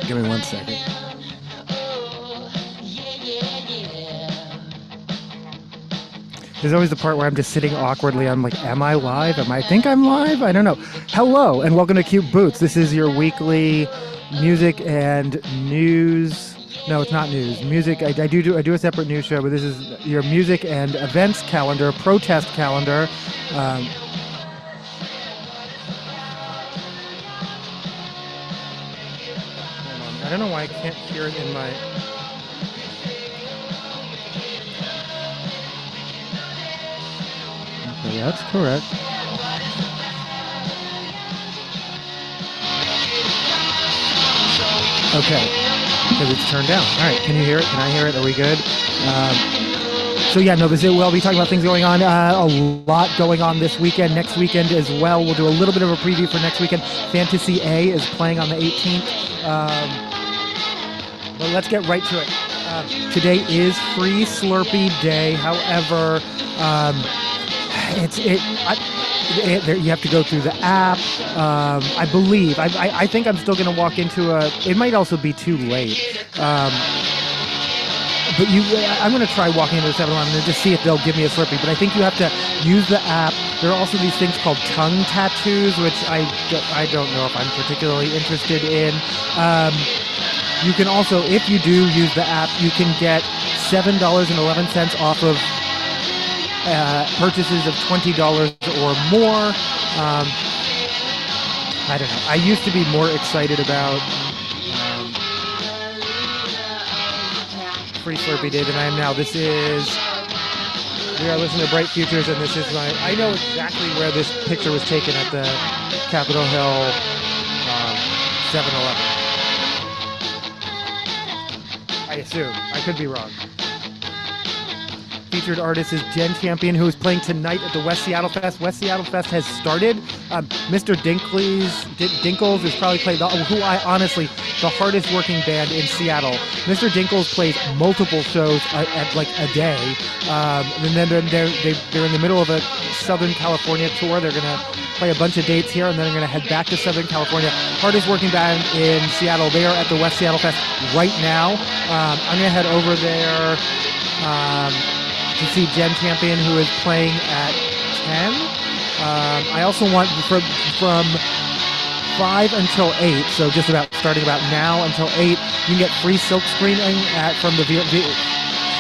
Give me 1 second. There's always the part where I'm just sitting awkwardly. I'm like, am I live? I think I'm live? I don't know. Hello, and welcome to Cute Boots. This is your weekly music and news. No, it's not news. Music. I do a separate news show, but this is your music and events calendar, protest calendar. I don't know why I can't hear it in my... Okay, that's correct. Okay, because it's turned down. All right, can you hear it? Can I hear it? Are we good? We'll be talking about things going on. A lot going on this weekend. Next weekend as well. We'll do a little bit of a preview for next weekend. Fantasy A is playing on the 18th. But let's get right to it. Today is Free Slurpee Day. However, you have to go through the app. I believe. I think I'm still going to walk into a. It might also be too late. But I'm going to try walking into the 7-Eleven and just see if they'll give me a Slurpee. But I think you have to use the app. There are also these things called tongue tattoos, which I don't know if I'm particularly interested in. You can also, if you do use the app, you can get $7.11 off of purchases of $20 or more. I don't know. I used to be more excited about Free Slurpee Day than I am now. We are listening to Bright Futures, and this is I know exactly where this picture was taken at the Capitol Hill 7-Eleven. I assume. I could be wrong. Featured artist is Jenn, who is playing tonight at the West Seattle Fest. West Seattle Fest has started. Mr. Dinkles is probably playing, the hardest working band in Seattle. Mr. Dinkles plays multiple shows at like a day. And then they're in the middle of a Southern California tour. They're going to play a bunch of dates here, and then they're going to head back to Southern California. Hardest working band in Seattle. They are at the West Seattle Fest right now. I'm going to head over there to see Jenn, who is playing at 10. I also want from 5 until 8, so just about starting about now until 8, you can get free silk screening from the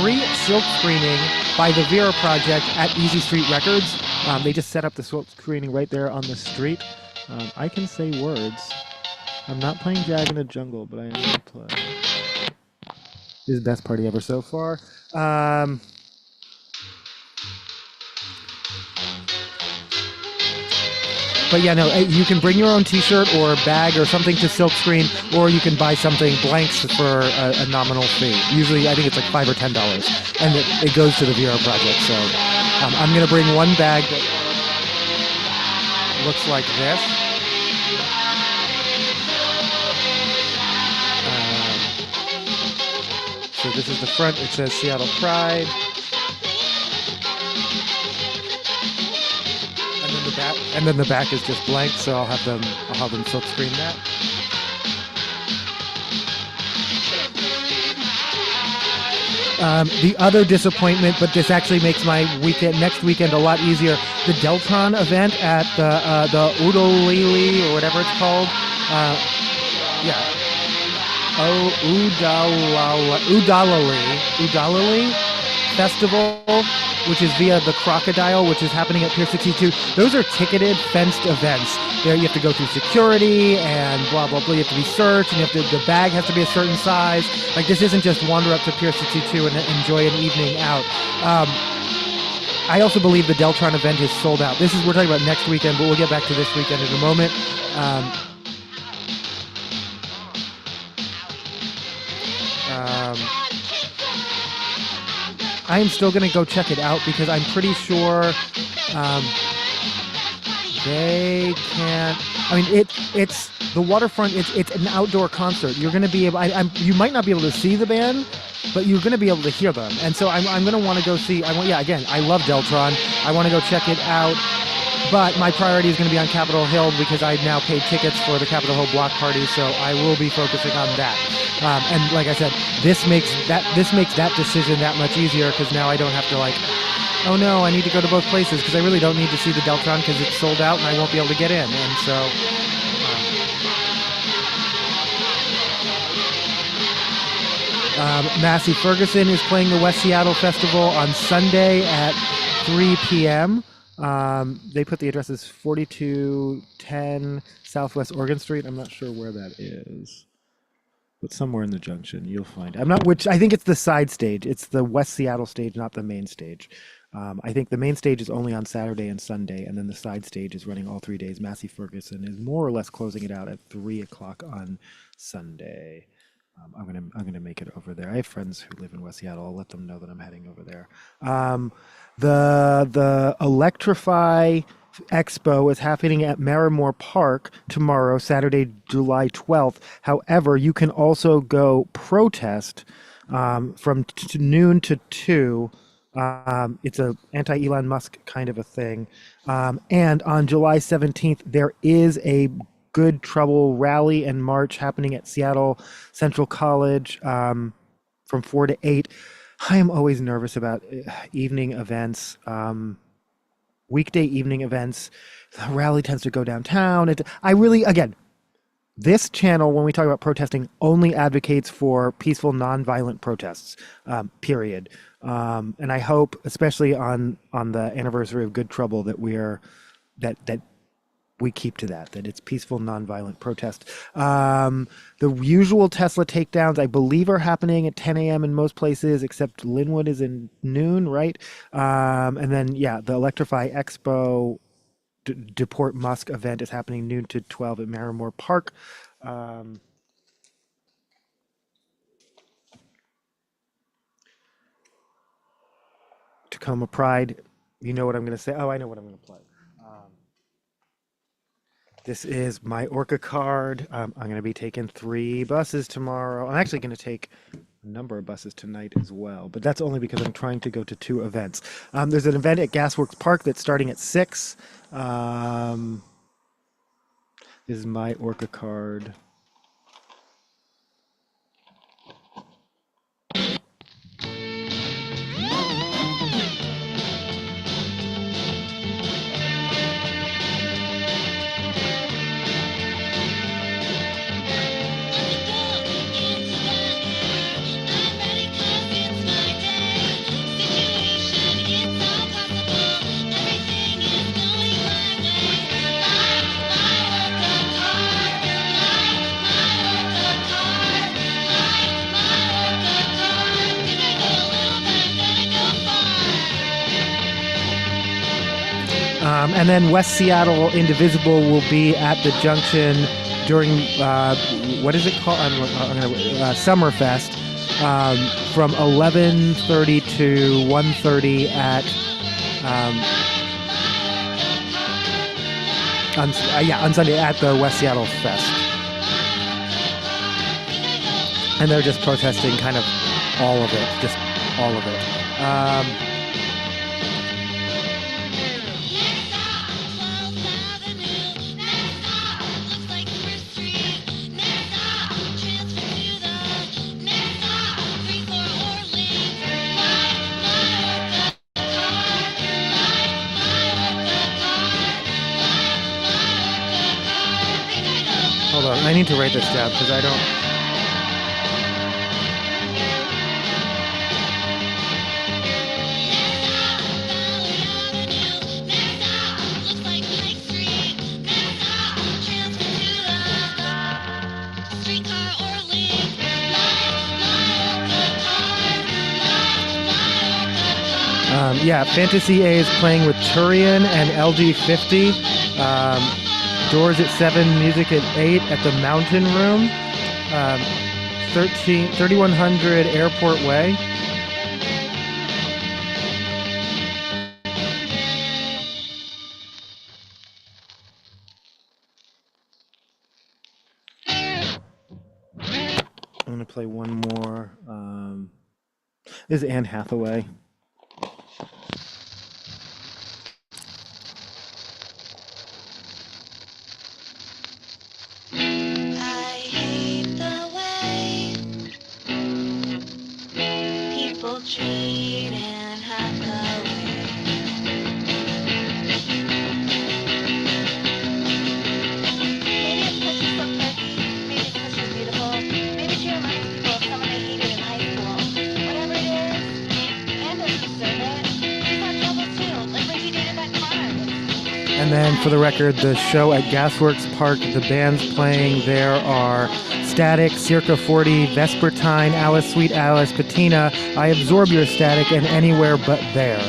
free silk screening by the Vera Project at Easy Street Records. They just set up the silk screening right there on the street. I can say words. I'm not playing Jag in the Jungle, but I am going to play. This is the best party ever so far. But yeah, no, you can bring your own t-shirt or bag or something to silkscreen, or you can buy something blanks for a nominal fee. Usually, I think it's like $5 or $10, and it goes to the Vera Project. So I'm going to bring one bag that looks like this. So this is the front. It says Seattle Pride. And then the back is just blank, so I'll have them silk screen that. The other disappointment, but this actually makes my next weekend a lot easier. The Deltron event at the Udalili or whatever it's called. Udalili Festival, which is via the Crocodile, which is happening at Pier 62. Those are ticketed, fenced events. There you have to go through security and blah, blah, blah. You have to be searched, and the bag has to be a certain size. Like, this isn't just wander up to Pier 62 and enjoy an evening out. I also believe the Deltron event is sold out. We're talking about next weekend, but we'll get back to this weekend in a moment. I am still going to go check it out because I'm pretty sure they can't. I mean, it's the waterfront. It's an outdoor concert. You're going to be able. You might not be able to see the band, but you're going to be able to hear them. And so I'm going to want to go see. Again, I love Deltron. I want to go check it out. but my priority is going to be on Capitol Hill because I now paid tickets for the Capitol Hill block party, so I will be focusing on that. And like I said, this makes that decision that much easier because now I don't have to like, oh no, I need to go to both places because I really don't need to see the Deltron because it's sold out and I won't be able to get in. And so Massey Ferguson is playing the West Seattle Festival on Sunday at 3 p.m. They put the address as 4210 Southwest Oregon Street. I'm not sure where that is, but somewhere in the junction you'll find it. I think it's the side stage. It's the West Seattle stage, not the main stage. I think the main stage is only on Saturday and Sunday, and then the side stage is running all 3 days. Massey Ferguson is more or less closing it out at 3 o'clock on Sunday. I'm gonna make it over there. I have friends who live in West Seattle. I'll let them know that I'm heading over there. The Electrify Expo is happening at Maramore Park tomorrow, Saturday, July 12th. However, you can also go protest from noon to 2. It's a anti-Elon Musk kind of a thing. And on July 17th, there is a Good Trouble rally and march happening at Seattle Central College from 4 to 8. I am always nervous about evening events, weekday evening events. The rally tends to go downtown. Again, this channel, when we talk about protesting, only advocates for peaceful, nonviolent protests, period. And I hope, especially on the anniversary of Good Trouble, that we keep to that it's peaceful, nonviolent protest. The usual Tesla takedowns, I believe, are happening at 10 a.m. in most places, except Linwood is in noon, right? And then, the Electrify Expo Deport Musk event is happening noon to 12 at Maramore Park. Tacoma Pride, you know what I'm going to say? Oh, I know what I'm going to play. This is my Orca card. I'm going to be taking 3 buses tomorrow. I'm actually going to take a number of buses tonight as well, but that's only because I'm trying to go to 2 events. There's an event at Gasworks Park that's starting at 6. This is my Orca card. And then West Seattle Indivisible will be at the junction during, what is it called? Summerfest from 11:30 to 1:30 on Sunday at the West Seattle Fest. And they're just protesting kind of all of it, just all of it. Hold on, I need to write this down because I don't... Fantasy A is playing with Turian and LG50. Doors at 7, music at 8 at the Mountain Room, 3100 Airport Way. I'm going to play one more. This is Anne Hathaway. And then, for the record, the show at Gasworks Park, the bands playing there are Static, Circa 40, Vespertine, Alice Sweet Alice, Patina, I Absorb Your Static, and Anywhere But There.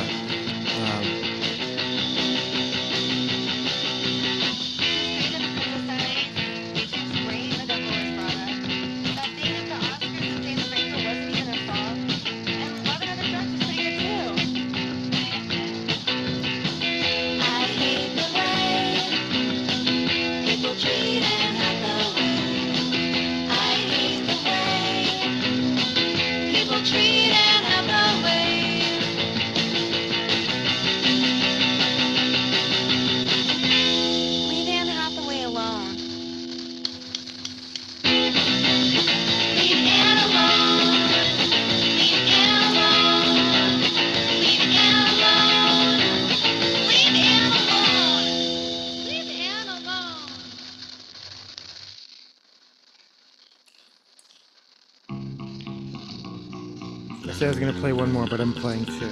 I said I was going to play one more, but I'm playing two.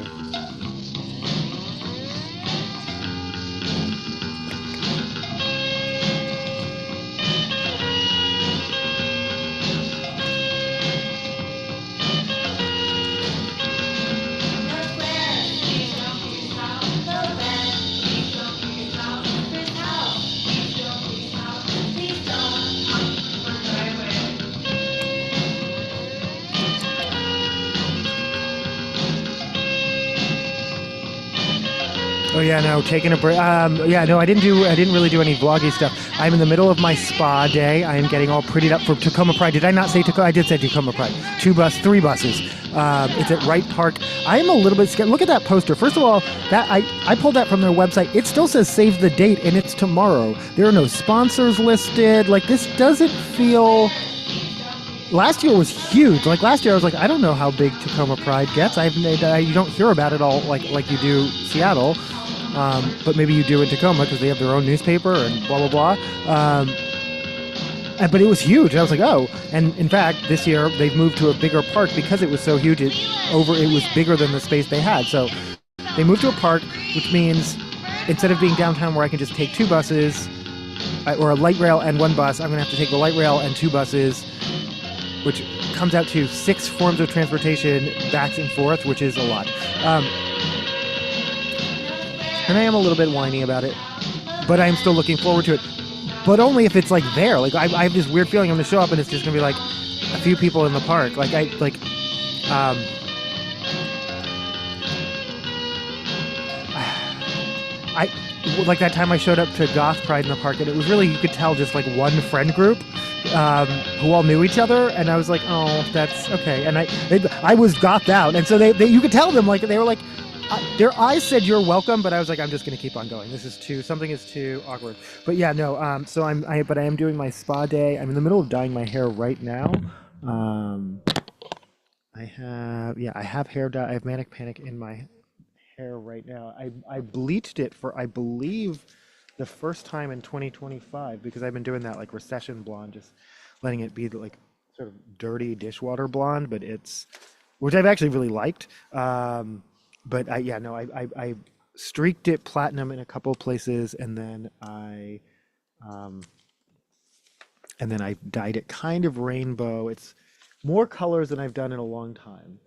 Oh yeah, no, taking a break. Yeah, no, I didn't really do any vloggy stuff. I'm in the middle of my spa day. I am getting all prettied up for Tacoma Pride. Did I not say Tacoma? I did say Tacoma Pride. 3 buses. It's at Wright Park. I am a little bit scared. Look at that poster. First of all, that I pulled that from their website. It still says save the date, and it's tomorrow. There are no sponsors listed. Like, this doesn't feel. Last year was huge. Like, last year I was like, I don't know how big Tacoma Pride gets. You don't hear about it all like you do Seattle. But maybe you do in Tacoma because they have their own newspaper and blah, blah, blah. But it was huge. And I was like, oh. And in fact, this year they've moved to a bigger park because it was so huge. It was bigger than the space they had. So they moved to a park, which means instead of being downtown where I can just take 2 buses or a light rail and 1 bus, I'm going to have to take the light rail and 2 buses, which comes out to 6 forms of transportation back and forth, which is a lot. And I am a little bit whiny about it, but I'm still looking forward to it. But only if it's like there. Like, I have this weird feeling I'm gonna show up and it's just gonna be like a few people in the park. Like like that time I showed up to Goth Pride in the park, and it was really, you could tell, just like one friend group who all knew each other, and I was like, oh, that's okay. And I was gothed out, and so they you could tell them, like, they were like, their eyes said you're welcome, but I was like, I'm just gonna keep on going. Something is too awkward. But yeah, no. So I am doing my spa day. I'm in the middle of dyeing my hair right now. I have hair dye. I have Manic Panic in my hair right now. I bleached it for, I believe, the first time in 2025 because I've been doing that like recession blonde, just letting it be like sort of dirty dishwater blonde, but which I've actually really liked. But I streaked it platinum in a couple of places, and then I dyed it kind of rainbow. It's more colors than I've done in a long time.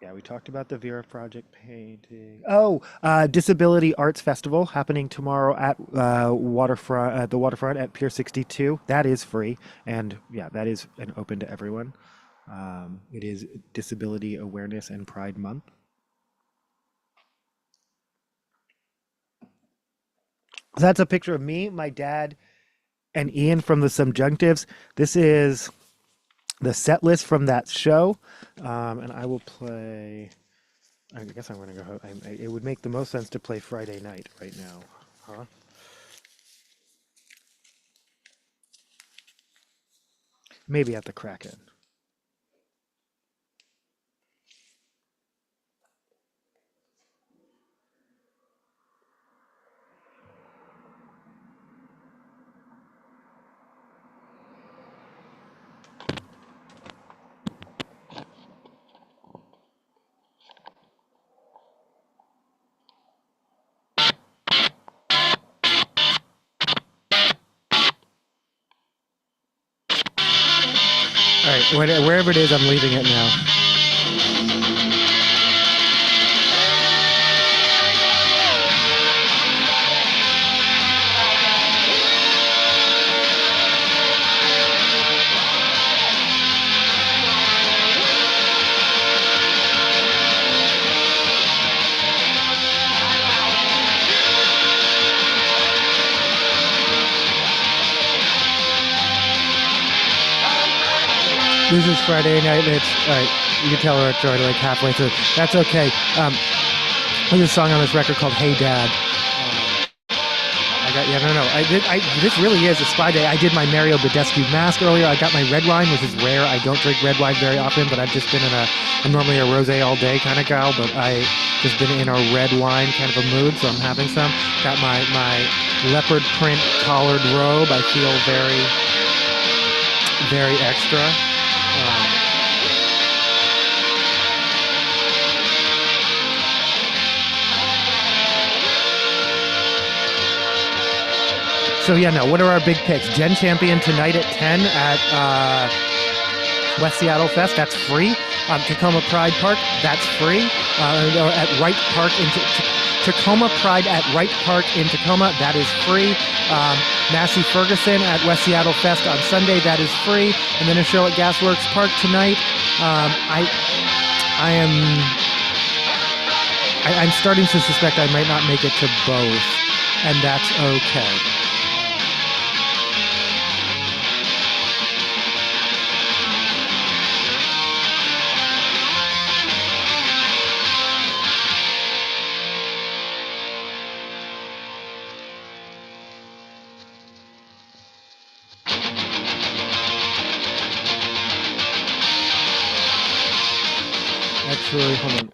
Yeah, we talked about the Vera Project painting. Oh, Disability Arts Festival happening tomorrow at the waterfront at Pier 62. That is free, and yeah, that is open to everyone. It is Disability Awareness and Pride Month. So that's a picture of me, my dad, and Ian from the Subjunctives. This is the set list from that show, and I will play. I guess I'm going to go. It would make the most sense to play Friday night right now, huh? Maybe at the Kraken. All right, wherever it is, I'm leaving it now. This is Friday night, and it's, all right, you can tell we're already like halfway through. That's okay. There's a song on this record called Hey Dad. This really is a spa day. I did my Mario Badescu mask earlier. I got my red wine, which is rare. I don't drink red wine very often, but I've just been I'm normally a rosé all day kind of gal, but I just been in a red wine kind of a mood, so I'm having some. Got my leopard print collared robe. I feel very, very extra. So yeah, no, what are our big picks? Jenn Champion tonight at 10 at West Seattle Fest, that's free. Tacoma Pride Park, that's free. At Wright Park in Tacoma Pride at Wright Park in Tacoma, that is free. Massey Ferguson at West Seattle Fest on Sunday, that is free. And then a show at Gasworks Park tonight. I'm starting to suspect I might not make it to both, and that's okay. Actually, hold on.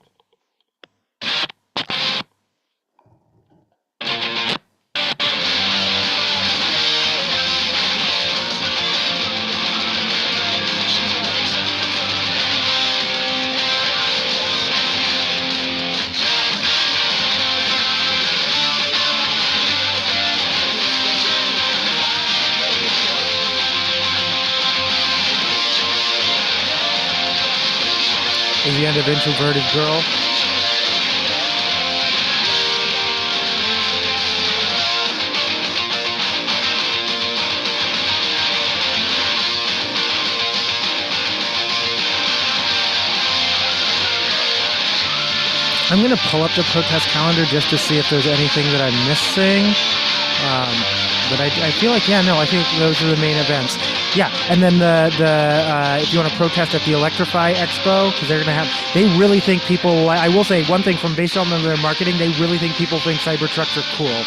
Is the end of Introverted Girl. I'm going to pull up the protest calendar just to see if there's anything that I'm missing. But I feel like, yeah, no, I think those are the main events. Yeah, and then if you want to protest at the Electrify Expo, because they're going to have, they really think people, I will say one thing based on their marketing, they really think people think Cybertrucks are cool.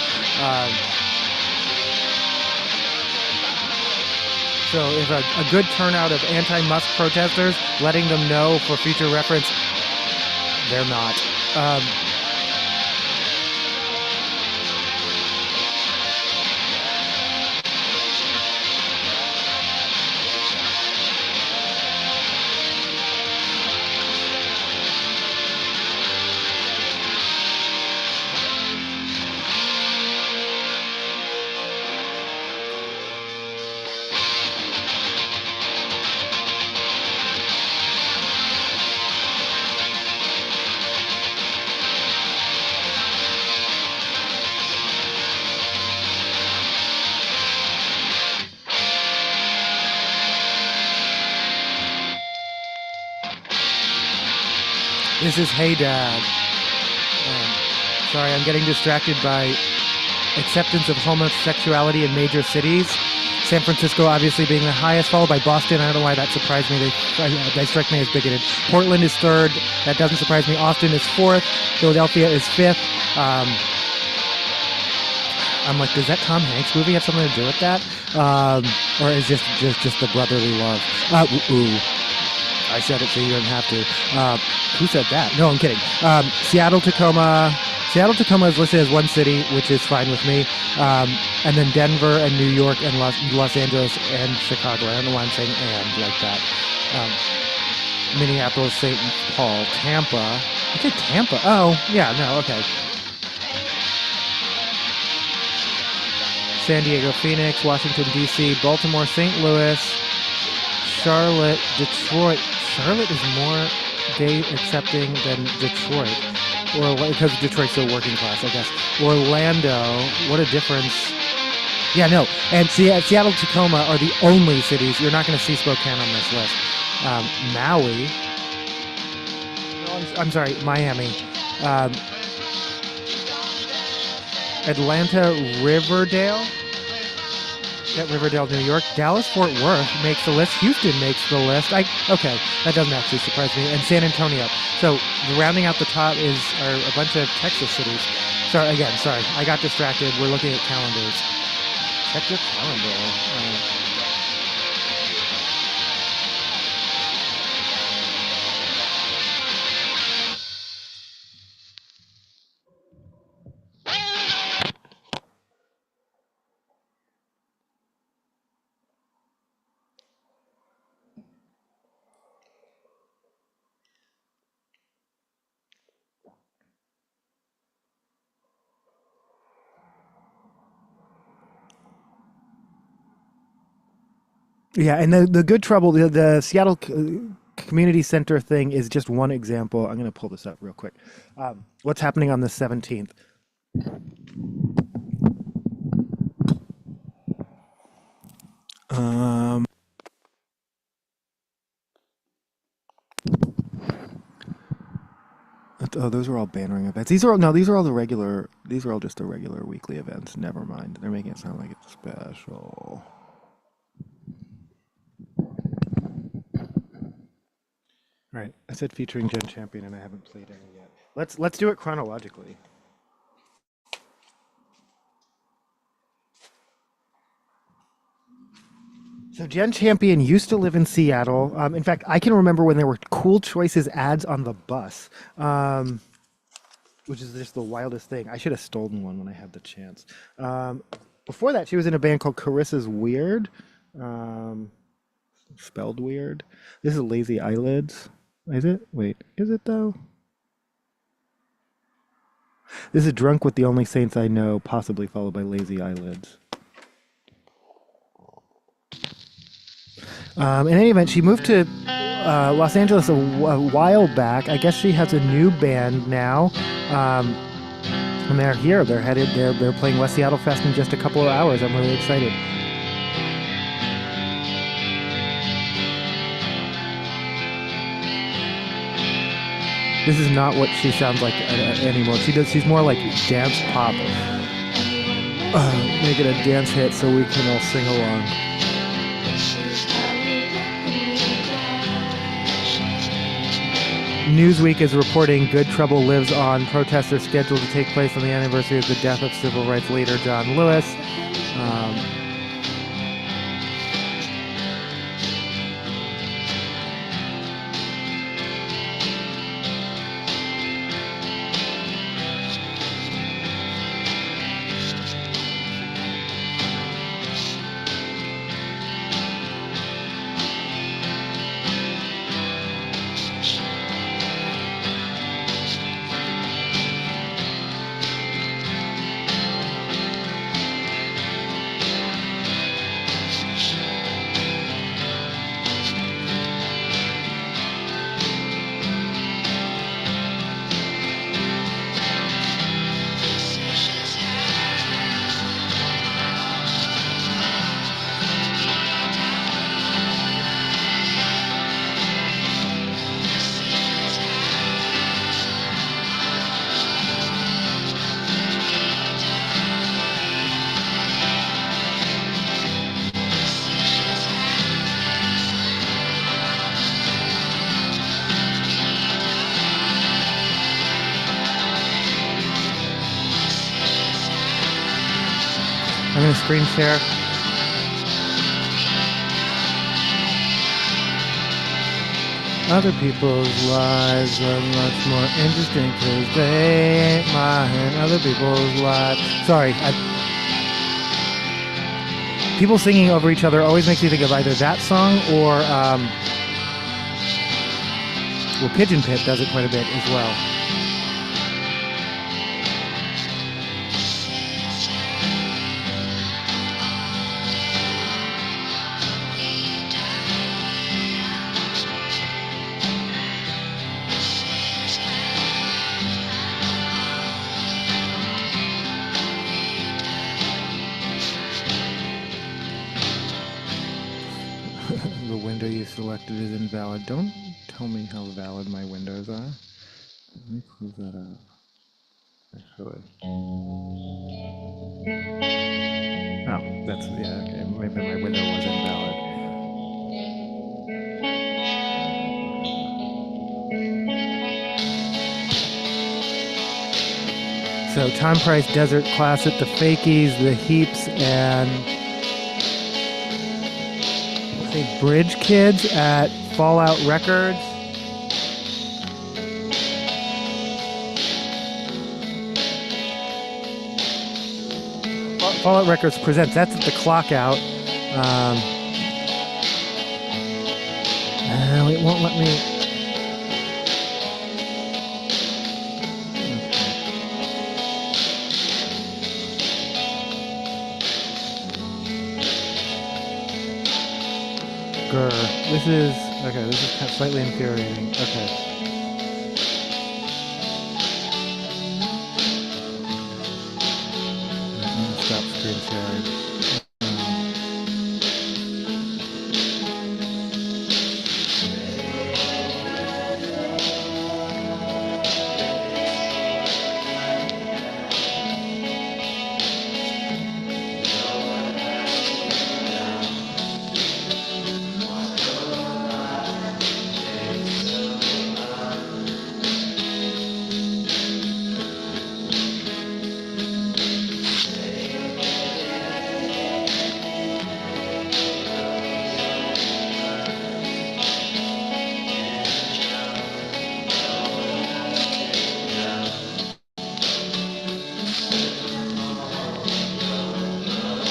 So if a good turnout of anti-Musk protesters, letting them know for future reference, they're not. This is Hey Dad. Sorry, I'm getting distracted by acceptance of homosexuality in major cities. San Francisco obviously being the highest, followed by Boston. I don't know why that surprised me. They strike me as bigoted. Portland is third. That doesn't surprise me. Austin is fourth. Philadelphia is fifth. I'm like, does that Tom Hanks movie have something to do with that? Or is this just the brotherly love? I said it so you don't have to. Who said that? No, I'm kidding. Seattle, Tacoma. Seattle, Tacoma is listed as one city, which is fine with me. And then Denver and New York and Los Angeles and Chicago. I don't know why I'm saying and like that. Minneapolis, St. Paul, Tampa. I said Tampa. Oh, yeah, no, okay. San Diego, Phoenix, Washington, D.C., Baltimore, St. Louis, Charlotte, Detroit. Charlotte is more gay accepting than Detroit, or because Detroit's so working class, I guess. Orlando, what a difference. Yeah, no, and Seattle, Tacoma are the only cities. You're not going to see Spokane on this list. Maui. No, I'm sorry, Miami. Atlanta, Riverdale. At Riverdale, New York. Dallas, Fort Worth makes the list. Houston makes the list. Okay, that doesn't actually surprise me. And San Antonio. So rounding out the top are a bunch of Texas cities. Sorry, I got distracted. We're looking at calendars. Check your calendar. Yeah, and the Good Trouble, the Seattle Community Center thing is just one example. I'm going to pull this up real quick. What's happening on the 17th? Oh, those are all bannering events. These are all the regular. These are all just the regular weekly events. Never mind. They're making it sound like it's special. All right, I said featuring Jenn Champion, and I haven't played any yet. Let's do it chronologically. So Jenn Champion used to live in Seattle. In fact, I can remember when there were Cool Choices ads on the bus, which is just the wildest thing. I should have stolen one when I had the chance. Before that, she was in a band called Carissa's Weird, spelled weird. This is Lazy Eyelids. Is it? Wait, is it though? This is Drunk with the Only Saints I Know, possibly followed by Lazy Eyelids. In any event, she moved to Los Angeles a while back. I guess she has a new band now. And they're here. They're playing West Seattle Fest in just a couple of hours. I'm really excited. This is not what she sounds like anymore. She's more like dance pop. Make it a dance hit so we can all sing along. Newsweek is reporting Good Trouble lives on. Protests are scheduled to take place on the anniversary of the death of civil rights leader John Lewis. I'm going to screen share. Other people's lives are much more interesting because they ain't mine. Other people's lives. Sorry. People singing over each other always makes me think of either that song or well, Pigeon Pit does it quite a bit as well. The window you selected is invalid. Don't tell me how valid my windows are. Let me close that out. Actually. Oh, that's, yeah, okay. Maybe my window was invalid. So Time Price Desert Classic, the Fakies, the Heaps, and say Bridge Kids at Fallout Records. Fallout Records presents. That's at the Clock Out. It won't let me. Grr. This is okay. This is kind of slightly infuriating. Okay. Stop screen sharing.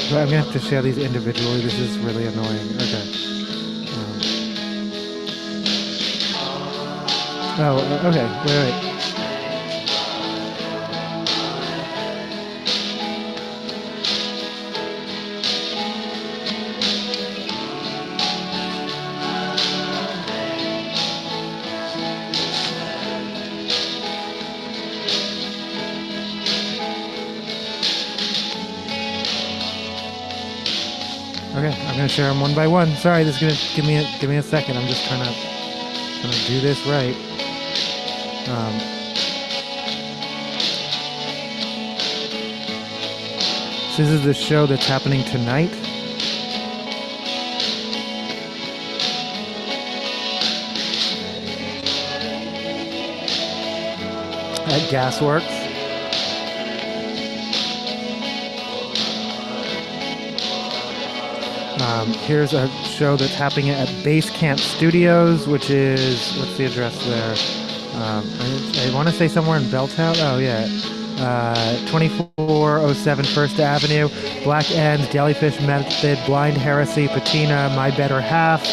But I'm gonna have to share these individually. This is really annoying. Okay. Okay. Wait. Okay, I'm gonna share them one by one. Sorry, this is gonna give me a second. I'm just trying to do this right. So this is the show that's happening tonight. At Gasworks. Here's a show that's happening at Base Camp Studios, which is, what's the address there? I want to say somewhere in Belltown. Oh, yeah. 2407 First Avenue, Black End, Jellyfish Method, Blind Heresy, Patina, My Better Half.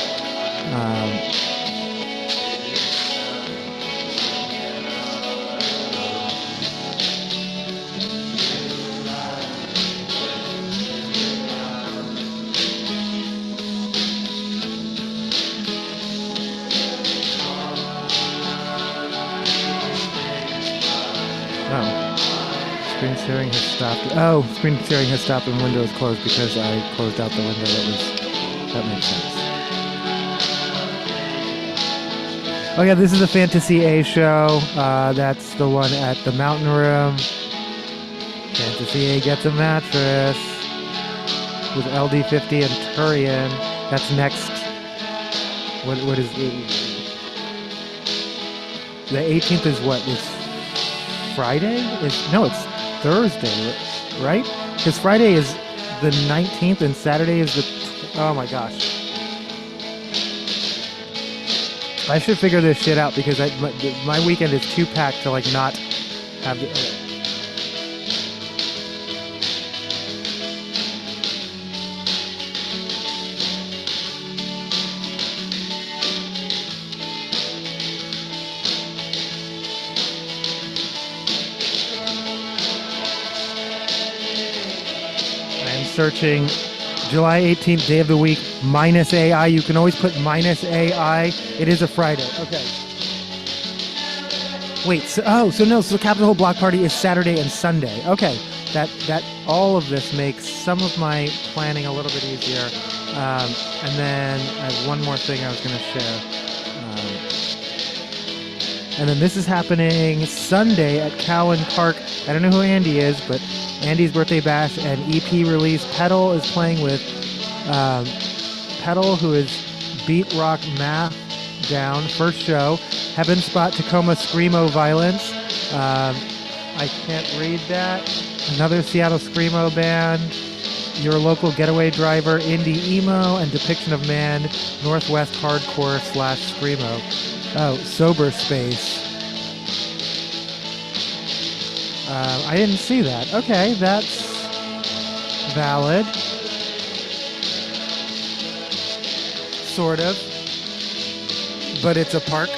Screen sharing has stopped. Oh, screen sharing has stopped and window is closed because I closed out the window. That makes sense. Oh yeah, this is the Fantasy A show. That's the one at the Mountain Room. Fantasy A gets a mattress with LD50 and Turian. That's next. What is the 18th is what? Is Friday? No, it's Thursday, right? Because Friday is the 19th and Saturday is the... Oh my gosh. I should figure this shit out because my weekend is too packed to like not have the... Searching July 18th, day of the week, minus AI. You can always put minus AI. It is a Friday. Okay. Wait, so the Capitol Hill Block Party is Saturday and Sunday. Okay. That all of this makes some of my planning a little bit easier. And then I have one more thing I was going to share. And then this is happening Sunday at Cowan Park. I don't know who Andy is, but Andy's birthday bash and EP release. Pedal is playing with Pedal, who is Beat Rock Math Down. First show. Heaven Spot, Tacoma Screamo Violence. I can't read that. Another Seattle Screamo band. Your Local Getaway Driver, Indie Emo, and Depiction of Man, Northwest Hardcore / Screamo. Oh, Sober Space. I didn't see that. Okay, that's valid. Sort of. But it's a park.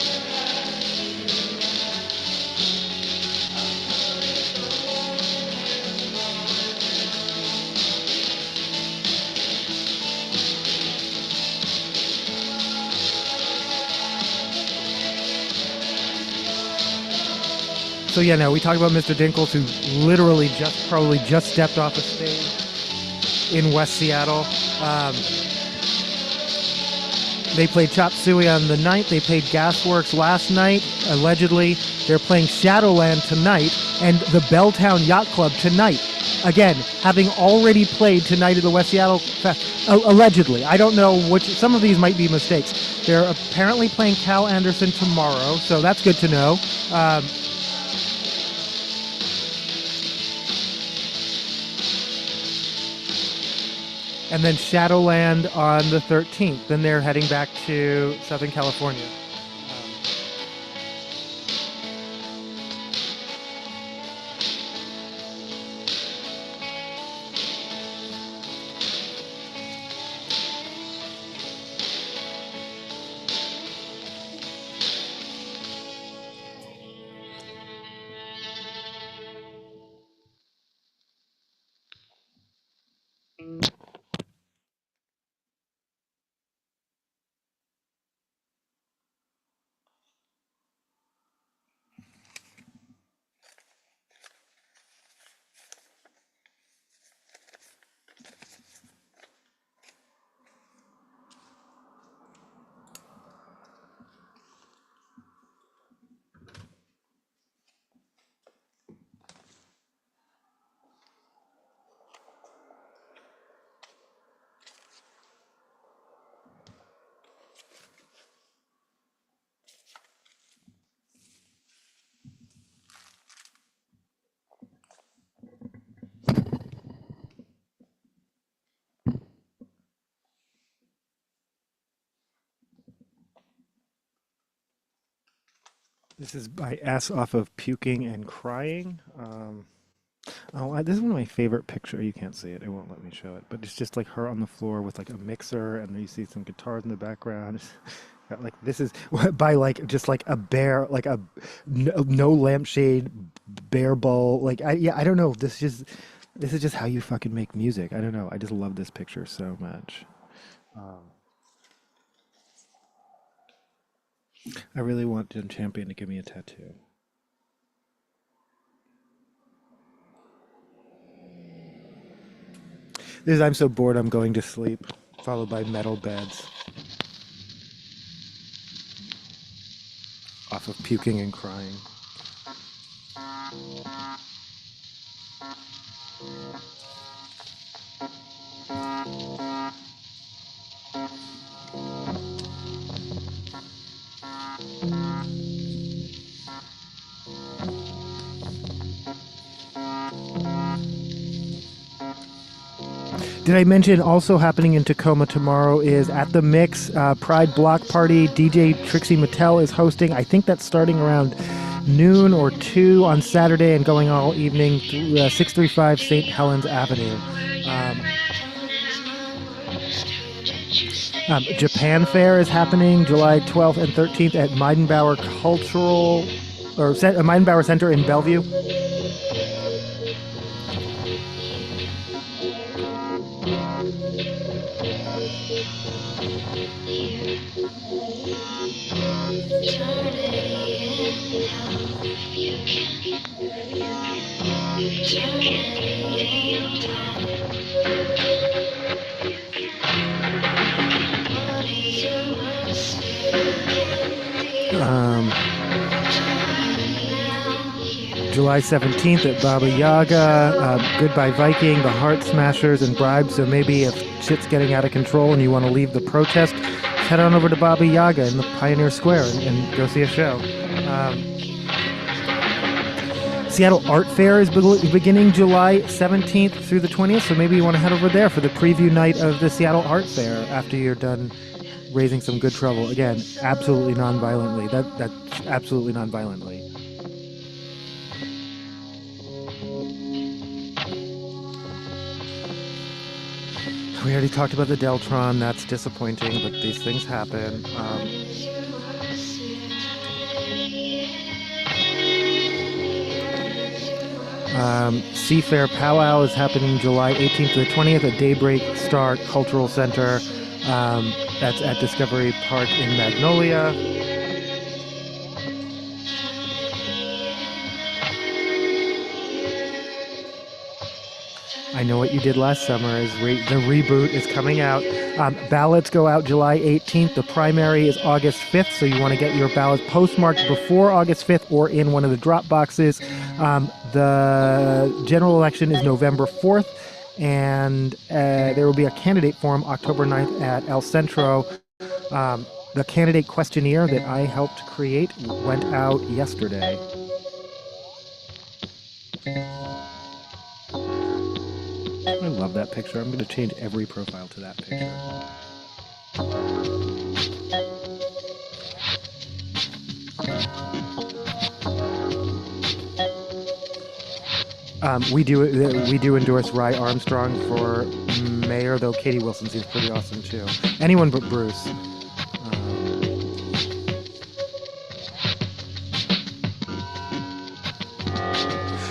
So yeah, no, we talked about Mr. Dinkles, who literally probably just stepped off a stage in West Seattle. They played Chop Suey on the 9th. They played Gasworks last night. Allegedly, they're playing Shadowland tonight and the Belltown Yacht Club tonight. Again, having already played tonight at the West Seattle Fest. Allegedly. I don't know which. Some of these might be mistakes. They're apparently playing Cal Anderson tomorrow, so that's good to know. And then Shadowland on the 13th. Then they're heading back to Southern California. This is by S off of Puking and Crying. This is one of my favorite pictures. You can't see it. It won't let me show it. But it's just like her on the floor with like a mixer, and then you see some guitars in the background. Like this is by like just like a bare, like a no lampshade, bare bowl. Like I don't know. This is just how you fucking make music. I don't know. I just love this picture so much. I really want Jen Champion to give me a tattoo. This is I'm so bored I'm going to sleep, followed by Metal Beds off of Puking and Crying. Did I mention also happening in Tacoma tomorrow is At the Mix, Pride Block Party. DJ Trixie Mattel is hosting. I think that's starting around noon or 2 on Saturday and going all evening through 635 St. Helens Avenue. Japan Fair is happening July 12th and 13th at Meidenbauer Meidenbauer Center in Bellevue. Um, July 17th at Baba Yaga, Goodbye Viking, the Heart Smashers, and Bribes. So maybe if shit's getting out of control and you want to leave the protest, head on over to Baba Yaga in the Pioneer Square and go see a show. Seattle Art Fair is beginning July 17th through the 20th, so maybe you want to head over there for the preview night of the Seattle Art Fair after you're done raising some good trouble. Again, absolutely non-violently. That's absolutely non-violently. We already talked about the Deltron. That's disappointing, but these things happen. Seafair Powwow is happening July 18th to the 20th at Daybreak Star Cultural Center. That's at Discovery Park in Magnolia. I Know What You Did Last Summer is the reboot is coming out. Ballots go out July 18th. The primary is August 5th, so you want to get your ballots postmarked before August 5th or in one of the drop boxes. The general election is November 4th, and there will be a candidate forum October 9th at El Centro. The candidate questionnaire that I helped create went out yesterday. I love that picture. I'm going to change every profile to that picture. We do endorse Rye Armstrong for mayor, though Katie Wilson seems pretty awesome too. Anyone but Bruce.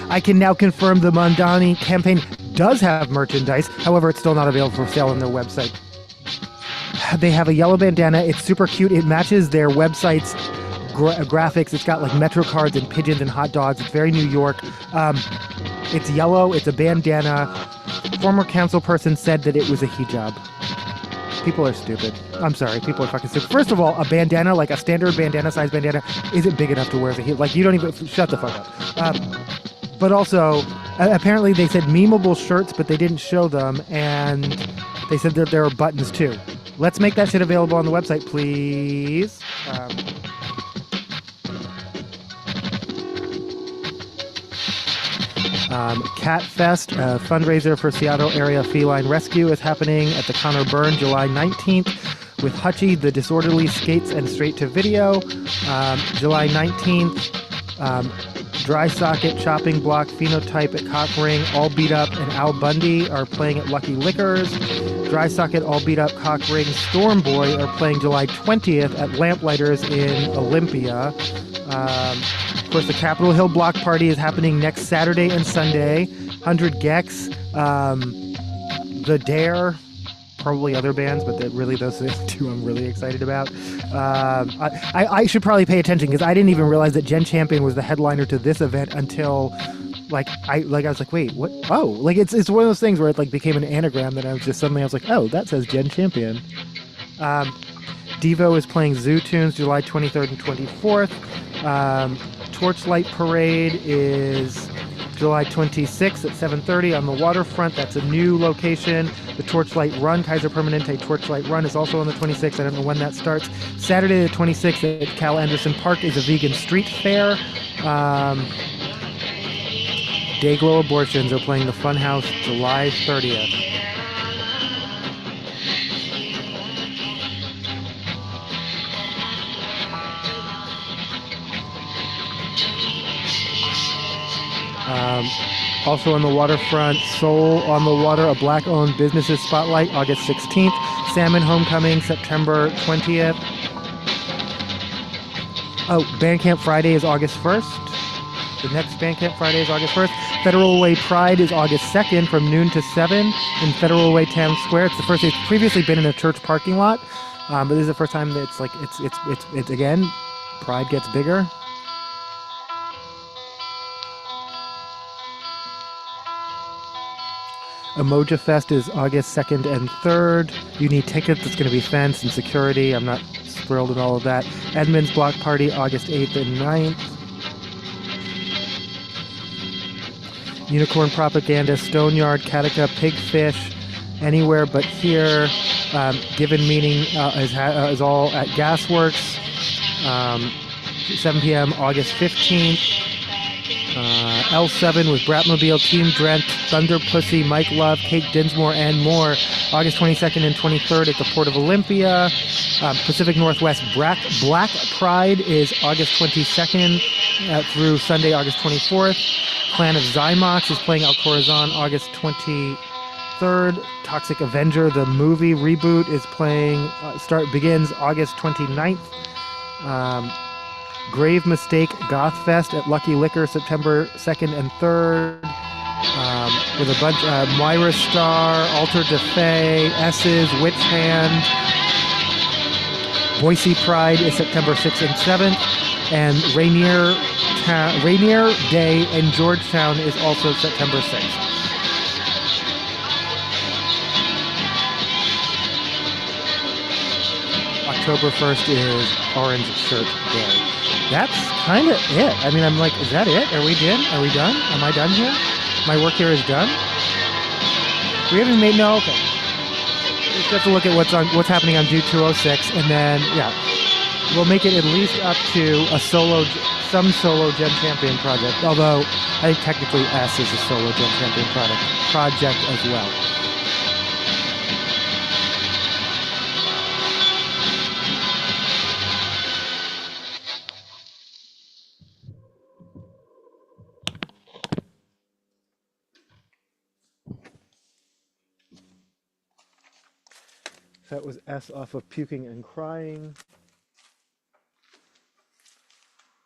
I can now confirm the Mondani campaign does have merchandise. However, it's still not available for sale on their website. They have a yellow bandana. It's super cute. It matches their website's graphics. It's got like Metro cards and pigeons and hot dogs. It's very New York. It's yellow. It's a bandana. Former council person said that it was a hijab. People are stupid. I'm sorry. People are fucking stupid. First of all, a bandana, like a standard bandana size bandana, isn't big enough to wear as a hijab. Like, you don't even... Shut the fuck up. But also, apparently they said memeable shirts, but they didn't show them, and they said that there are buttons too. Let's make that shit available on the website, please. Cat Fest, a fundraiser for Seattle Area Feline Rescue, is happening at the Connor Burn July 19th with Hutchie, the Disorderly Skates, and Straight to Video. July 19th, Dry Socket, Chopping Block, Phenotype at Cock Ring, All Beat Up, and Al Bundy are playing at Lucky Liquors. Dry Socket, All Beat Up, Cock Ring, Storm Boy are playing July 20th at Lamplighters in Olympia. Of course, the Capitol Hill Block Party is happening next Saturday and Sunday. 100 Gex, The Dare, probably other bands, but really those two I'm really excited about. I should probably pay attention because I didn't even realize that Jenn Champion was the headliner to this event until I was like, wait, what? Oh, like it's one of those things where it like became an anagram that I was like, oh, that says Jenn Champion. Devo is playing Zoo Tunes July 23rd and 24th. Torchlight Parade is July 26th at 7:30 on the waterfront. That's a new location. The Torchlight Run, Kaiser Permanente Torchlight Run, is also on the 26th. I don't know when that starts. Saturday the 26th at Cal Anderson Park is a vegan street fair. Dayglow Abortions are playing the Funhouse July 30th. Also on the waterfront, Soul on the Water, a Black-owned businesses spotlight, August 16th. Salmon Homecoming, September 20th. Oh, Bandcamp Friday is August 1st. The next Bandcamp Friday is August 1st. Federal Way Pride is August 2nd from noon to 7 in Federal Way Town Square. It's the first. It's previously been in a church parking lot, but this is the first time that it's again. Pride gets bigger. Emoja Fest is August 2nd and 3rd. You need tickets. It's going to be fenced and security. I'm not was thrilled and all of that. Edmonds Block Party, August 8th and 9th. Unicorn Propaganda, Stoneyard, Katika, Pigfish, Anywhere But Here, Given Meaning is all at Gasworks, 7 p.m. August 15th. L7 with Bratmobile, Team Drent, Thunder Pussy, Mike Love, Kate Dinsmore, and more. August 22nd and 23rd at the Port of Olympia. Pacific Northwest Black Pride is August 22nd through Sunday, August 24th. Clan of Zymox is playing El Corazon August 23rd. Toxic Avenger, the movie reboot, is playing, begins August 29th. Grave Mistake Goth Fest at Lucky Liquor September 2nd and 3rd. With a bunch of Moira Star, Alter Defay, S's, Witch Hand. Boise Pride is September 6th and 7th. And Rainier Day in Georgetown is also September 6th. October 1st is Orange Shirt Day. That's kind of it. I mean, I'm like, is that it? Are we done? Are we done? Am I done here? My work here is done? We haven't made, no, okay. Let's have to look at what's happening on Due 206, and then, yeah, we'll make it at least up to some solo Gen Champion project, although I think technically S is a solo Gen Champion project as well. That was S off of Puking and Crying.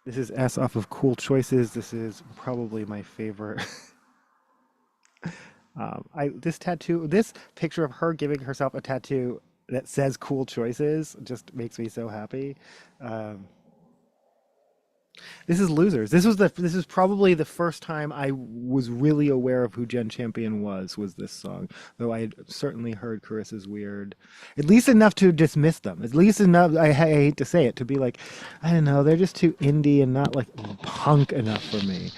This is S off of Cool Choices. This is probably my favorite. This picture of her giving herself a tattoo that says Cool Choices just makes me so happy. This is Losers. This is probably the first time I was really aware of who Gen Champion was this song. Though I had certainly heard Carissa's Weird. At least enough to dismiss them. At least enough, I hate to say it, to be like, I don't know, they're just too indie and not like punk enough for me.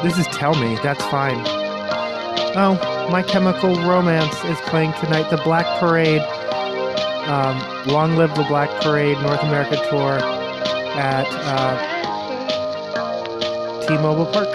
This is Tell Me, that's fine. Oh, My Chemical Romance is playing tonight. The Black Parade, Long Live the Black Parade North America Tour at T-Mobile Park.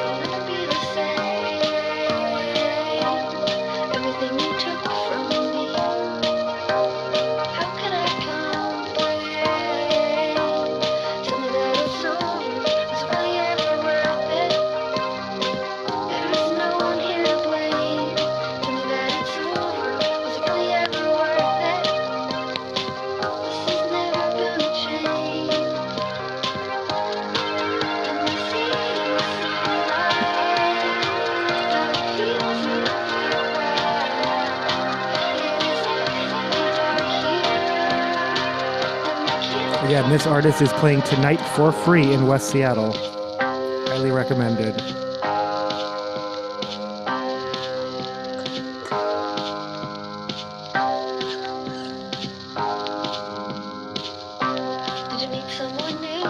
Again, this artist is playing tonight for free in West Seattle. Highly recommended. Did you meet someone new?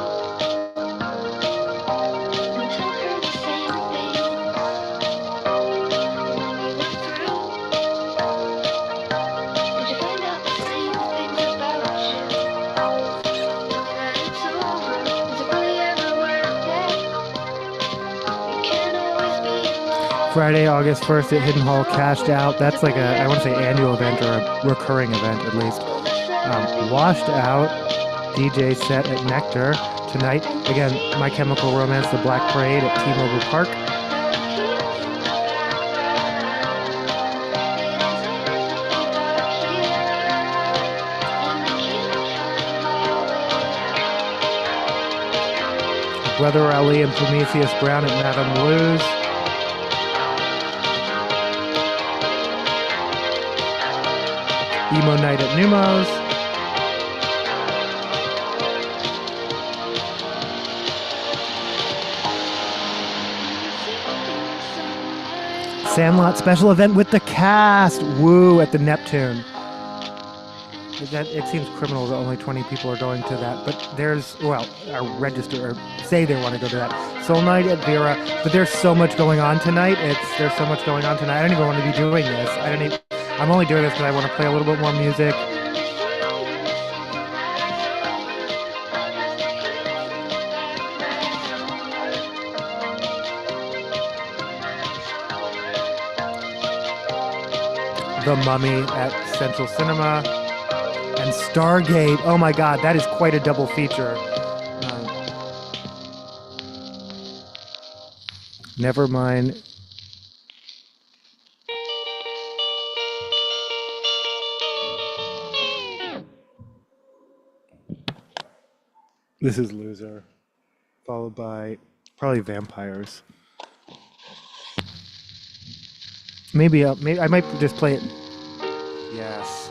Friday, August 1st at Hidden Hall, Cashed Out. That's like I want to say annual event or a recurring event at least. Washed Out, DJ set at Nectar. Tonight, again, My Chemical Romance, The Black Parade at T-Mobile Park. Brother Ali and Prometheus Brown at Madame Lou's. Emo Night at Numos. Sandlot special event with the cast. Woo, at the Neptune. It seems criminal that only 20 people are going to that, but there's, well, register or say they want to go to that. Soul Night at Vera, but there's so much going on tonight. There's so much going on tonight. I don't even want to be doing this. I'm only doing this because I want to play a little bit more music. The Mummy at Central Cinema. And Stargate. Oh my God, that is quite a double feature. Never mind. This is Loser, followed by probably Vampires. Maybe I might just play it. Yes.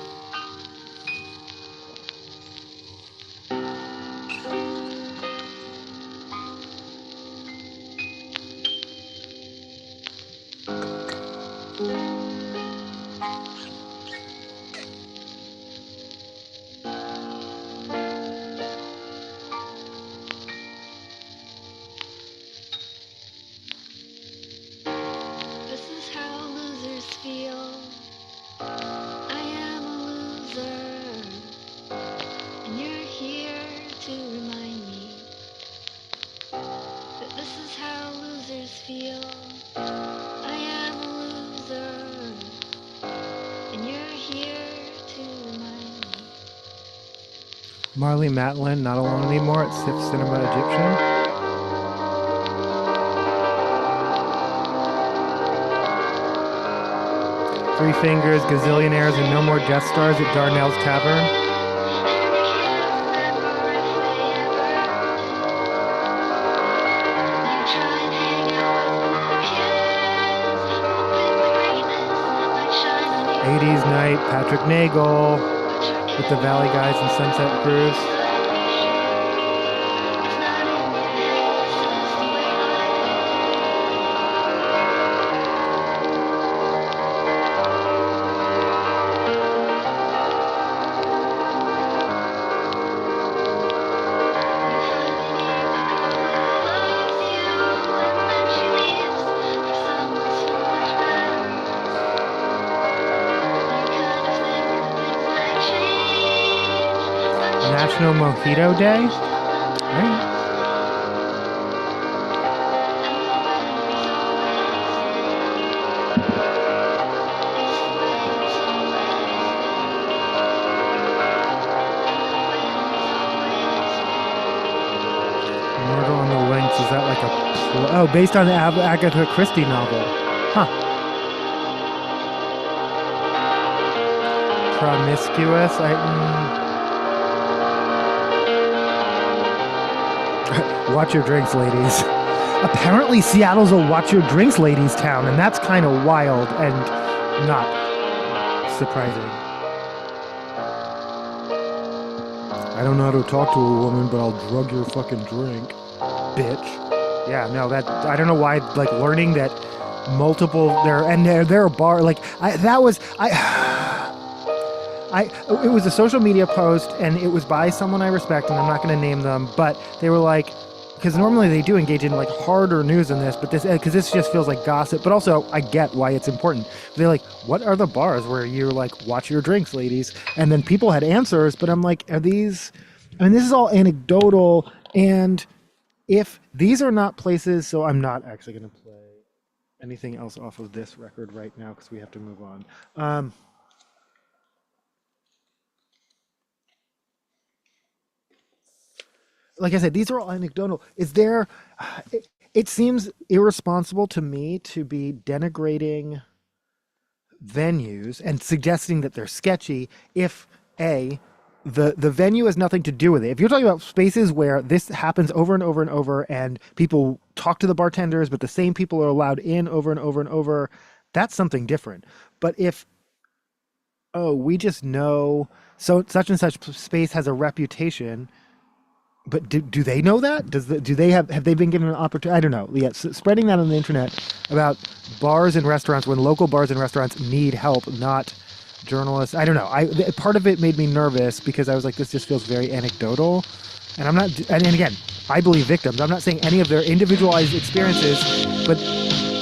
Marley Matlin, Not Alone Anymore at Sif Cinema Egyptian. Three Fingers, Gazillionaires, and No More Guest Stars at Darnell's Tavern. '80s Night, Patrick Nagel with the Valley Guys and Sunset Cruise. National Mojito Day. Right. Murder on the Links, is that like a... based on the Agatha Christie novel. Huh. Promiscuous, Watch your drinks, ladies. Apparently Seattle's a watch your drinks, ladies town, and that's kind of wild and not surprising. I don't know how to talk to a woman, but I'll drug your fucking drink, bitch. Yeah, no, I don't know why, like, learning that multiple, there are bar, like, it was a social media post, and it was by someone I respect, and I'm not going to name them, but they were like, because normally they do engage in like harder news in this, but because this just feels like gossip, but also I get why it's important. They're like, what are the bars where you're like, watch your drinks, ladies? And then people had answers, but I'm like, this is all anecdotal, and if these are not places, so I'm not actually going to play anything else off of this record right now because we have to move on. Like I said, these are all anecdotal. It seems irresponsible to me to be denigrating venues and suggesting that they're sketchy if the venue has nothing to do with it. If you're talking about spaces where this happens over and over and over and people talk to the bartenders, but the same people are allowed in over and over and over, that's something different. But if oh, we just know so such and such space has a reputation. But do they know that? Do they have they been given an opportunity? I don't know. Yeah, spreading that on the internet about bars and restaurants when local bars and restaurants need help, not journalists. I don't know. Part of it made me nervous because I was like, this just feels very anecdotal, and I'm not. And again, I believe victims. I'm not saying any of their individualized experiences, but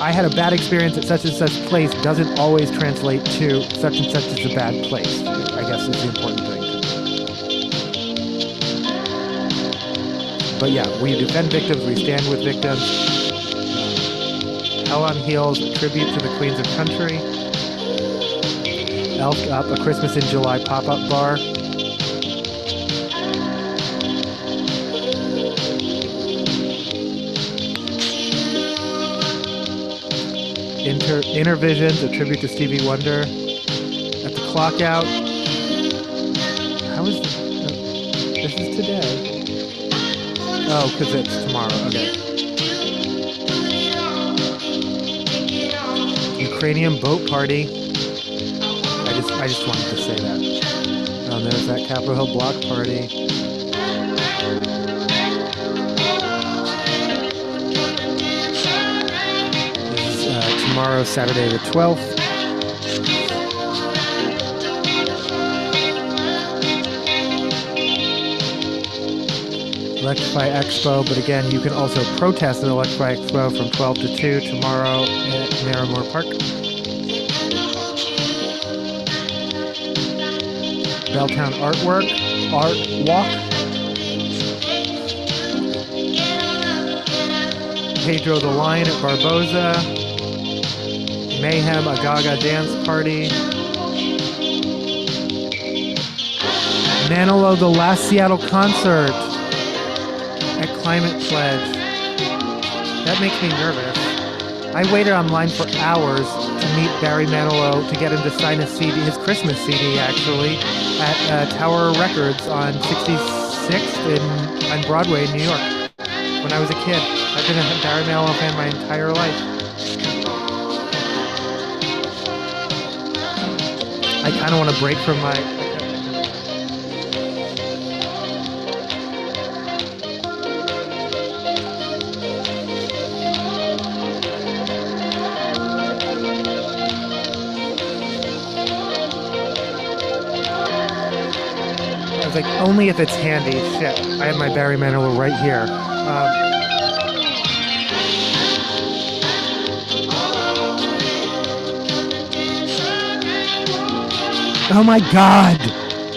I had a bad experience at such and such place doesn't always translate to such and such is a bad place. I guess is the important thing. But yeah, we defend victims, we stand with victims. Hell on Heels, a tribute to the Queens of Country. Elf Up, a Christmas in July pop-up bar. Intervisions, a tribute to Stevie Wonder. At the clock out. How is this? This is today. Oh, because it's tomorrow. Okay. Ukrainian boat party. I just wanted to say that. Oh, there's that Capitol Hill block party. This is tomorrow, Saturday the 12th. Electrify Expo, but again, you can also protest at Electrify Expo from 12 to 2 tomorrow at Narramore Park. Belltown Artwork, Art Walk. Pedro the Lion at Barboza. Mayhem, a Gaga dance party. Manilow, the last Seattle concert. At Climate Pledge. That makes me nervous. I waited online for hours to meet Barry Manilow to get him to sign a CD, his Christmas CD actually, at Tower Records on 66th on Broadway in New York. When I was a kid, I've been a Barry Manilow fan my entire life. I kind of want to break from my. Like only if it's handy. Shit, I have my Barry Manilow right here. Oh my God,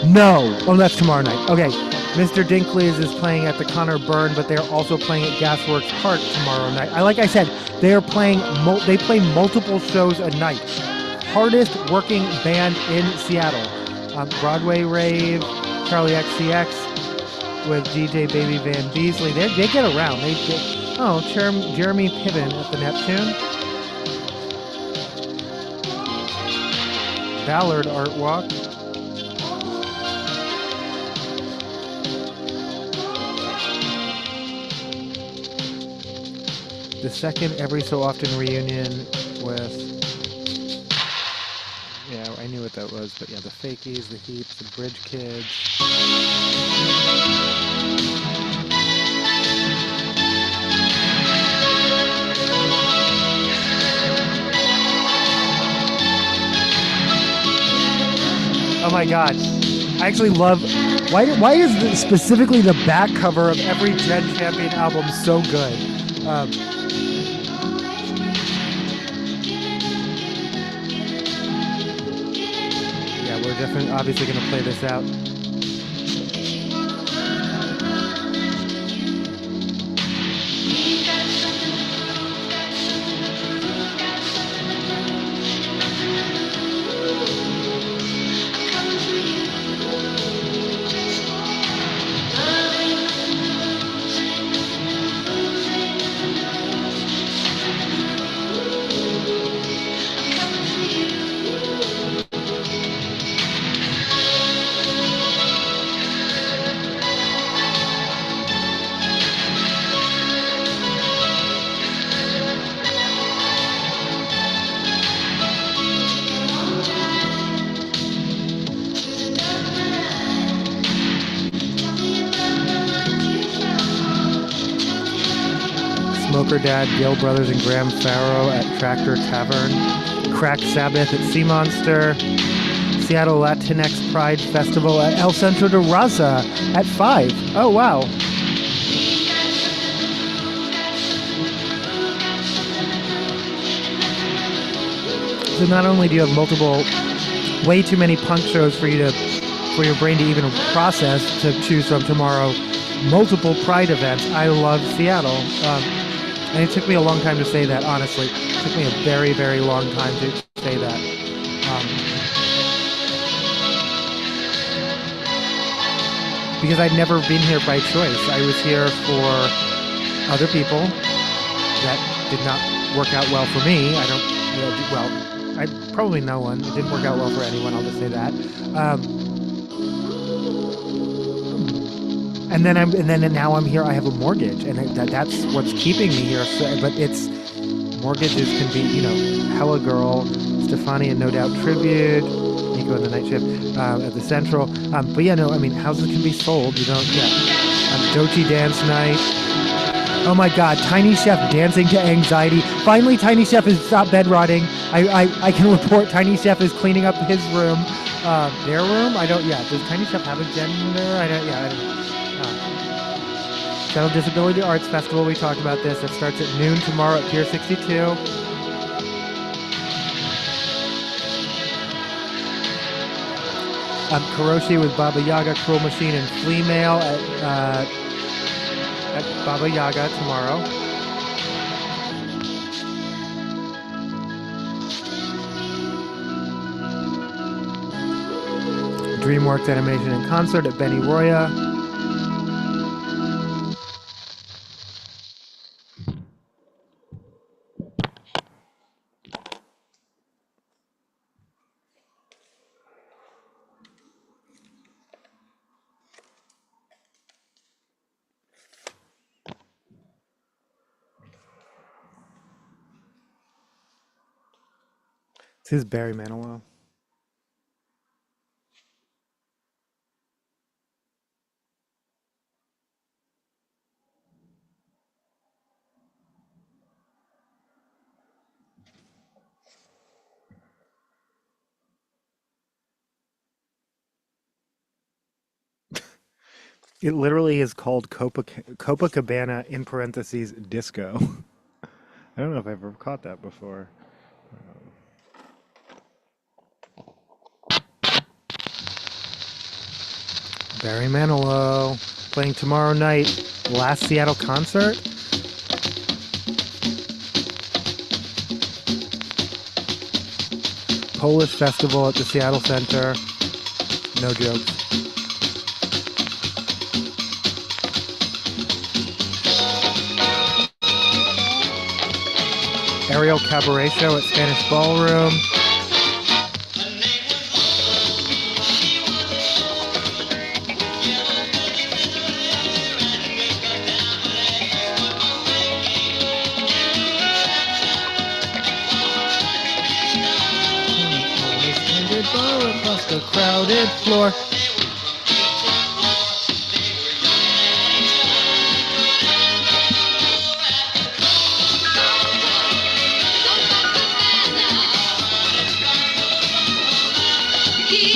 no! Oh, that's tomorrow night. Okay, Mr. Dinkley's is playing at the Connor Byrne, but they're also playing at Gasworks Park tomorrow night. Like I said, they are playing. They play multiple shows a night. Hardest working band in Seattle. Broadway Rave. Charlie XCX with DJ Baby Van Beasley. They get around. Jeremy Piven at the Neptune. Ballard Art Walk. The second Every So Often reunion with. Yeah, I knew what that was, but yeah, the Fakies, the Heaps, the Bridge Kids. Oh my God. I actually love... Why is specifically the back cover of every Jenn Champion album so good? We're definitely, obviously going to play this out. Poker Dad, Gill Brothers, and Graham Farrow at Tractor Tavern. Crack Sabbath at Sea Monster. Seattle Latinx Pride Festival at El Centro de Raza at 5. Oh, wow. So not only do you have multiple, way too many punk shows for your brain to even process to choose from tomorrow, multiple Pride events. I love Seattle. And it took me a long time to say that, honestly. It took me a very, very long time to say that. Because I'd never been here by choice. I was here for other people. That did not work out well for me. I don't, probably no one. It didn't work out well for anyone, I'll just say that. And now I'm here. I have a mortgage, and that's what's keeping me here. So, but it's mortgages can be, Hella Girl, Stefani and No Doubt Tribute, Nico and the Night Shift at the Central. But yeah, no, I mean, houses can be sold. Dochi Dance Night. Oh my God, Tiny Chef dancing to Anxiety. Finally, Tiny Chef has stopped bed rotting. I can report Tiny Chef is cleaning up his room. Their room? Does Tiny Chef have a gender? I don't know. Seattle Disability Arts Festival, we talked about this. It starts at noon tomorrow at Pier 62. Karoshi with Baba Yaga, Cruel Machine, and Flea Mail at Baba Yaga tomorrow. DreamWorks Animation and Concert at Benny Roya. This is Barry Manilow. It literally is called Copacabana in parentheses disco. I don't know if I've ever caught that before. Barry Manilow playing tomorrow night. Last Seattle concert. Polish Festival at the Seattle Center. No jokes. Aerial Cabaret Show at Spanish Ballroom. Across the crowded floor.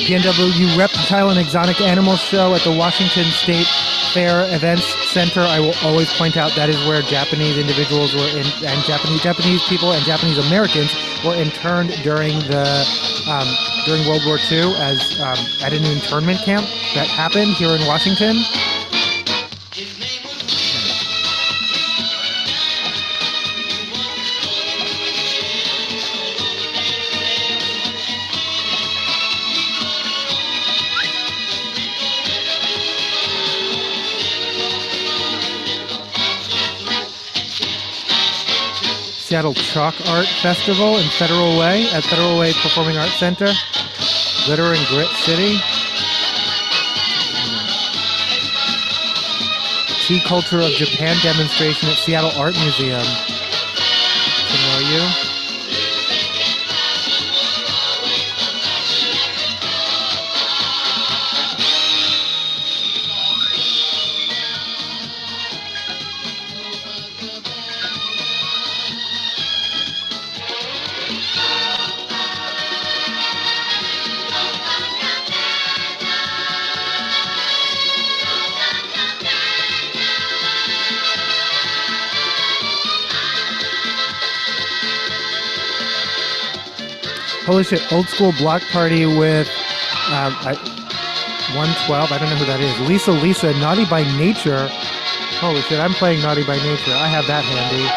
PNW Reptile and Exotic Animal Show at the Washington State Fair Events Center. I will always point out that is where Japanese individuals were in, and Japanese people and Japanese Americans were interned during World War II as at an internment camp that happened here in Washington. Seattle Chalk Art Festival in Federal Way at Federal Way Performing Arts Center. Glitter and Grit City. Tea Culture of Japan demonstration at Seattle Art Museum. To know you. Holy shit, old school block party with 112. I don't know who that is. Lisa, Naughty by Nature. Holy shit, I'm playing Naughty by Nature. I have that handy.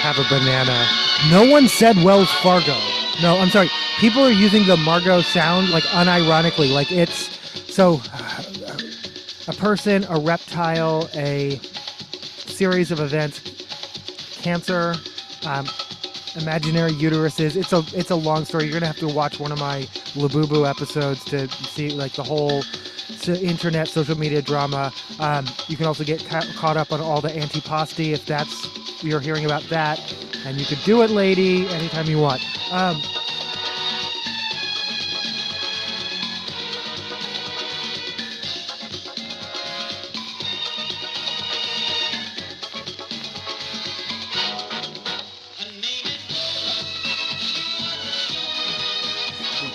Have a banana. No one said Wells Fargo. No, I'm sorry. People are using the Margot sound like unironically. Like it's so a person, a reptile, a series of events, cancer, imaginary uteruses. It's a long story. You're gonna have to watch one of my Labubu episodes to see like the whole internet social media drama. You can also get caught up on all the antipasti if that's you're hearing about that, and you could do it, lady, anytime you want.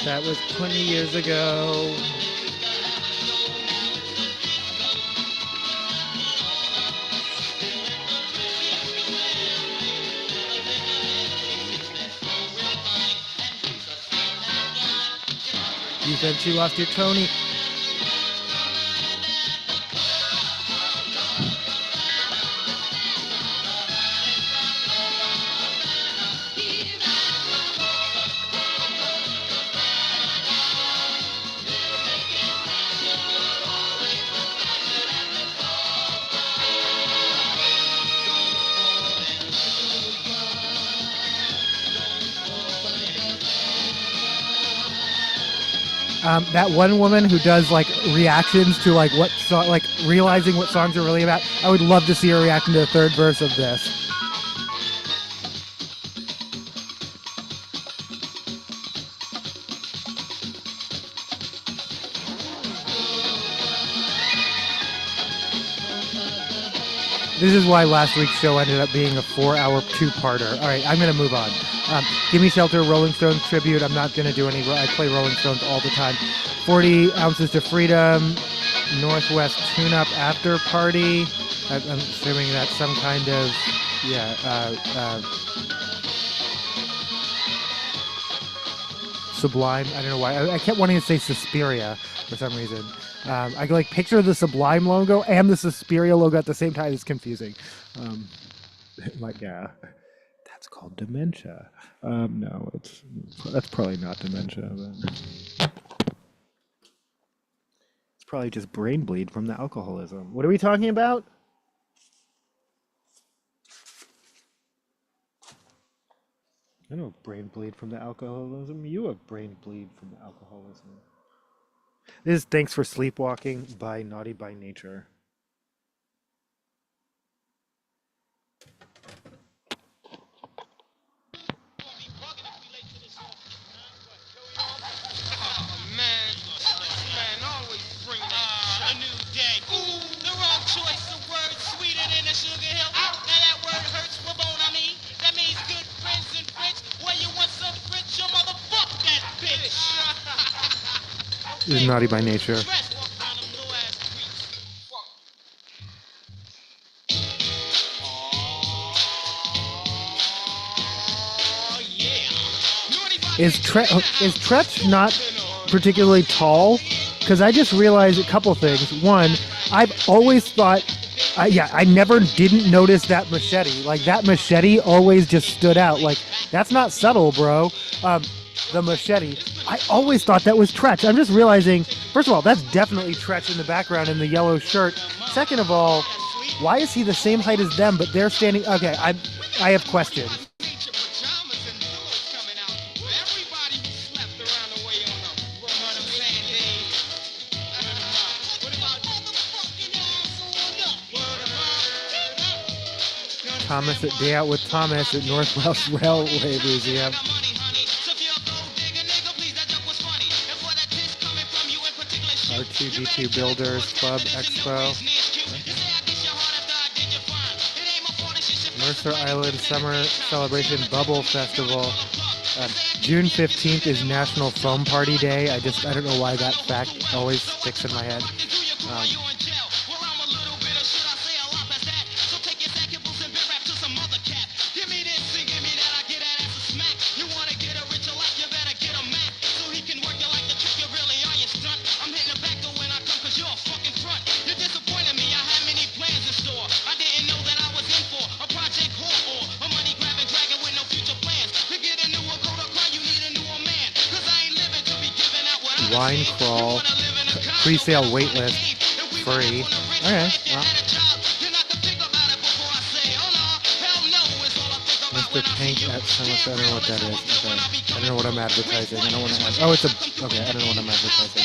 That was 20 years ago. You said you lost your Tony. That one woman who does like reactions to like what song, like realizing what songs are really about. I would love to see her reacting to the third verse of this. This is why last week's show ended up being a 4-hour two-parter. All right, I'm going to move on. Give Me Shelter, Rolling Stones tribute. I'm not going to do any. I play Rolling Stones all the time. 40 Ounces to Freedom, Northwest Tune-Up After Party. I'm assuming that's some kind of, Sublime. I don't know why. I kept wanting to say Suspiria for some reason. I can like picture the Sublime logo and the Suspiria logo at the same time. It's confusing. That's called dementia. No, that's probably not dementia. But it's probably just brain bleed from the alcoholism. What are we talking about? I don't have brain bleed from the alcoholism. You have brain bleed from the alcoholism. This is Thanks for Sleepwalking by Naughty by Nature. This is Naughty by Nature. Is Tretch not particularly tall? Because I just realized a couple things. One, I've always thought, I never didn't notice that machete. Like, that machete always just stood out. Like, that's not subtle, bro. The machete. I always thought that was Tretch. I'm just realizing, first of all, that's definitely Tretch in the background in the yellow shirt. Second of all, why is he the same height as them, but they're standing... Okay, I have questions. Thomas at Day Out with Thomas at Northwest Railway Museum. RT G2 Builders Club Expo. Mercer Island Summer Celebration Bubble Festival. June 15th is National Foam Party Day. I don't know why that fact always sticks in my head. Wine crawl, pre-sale waitlist, free. Okay. Well. Mr. Pink at Summit. I don't know what that is. Okay. I don't know what I'm advertising. I don't want to. Oh, it's a. Okay. I don't know what I'm advertising.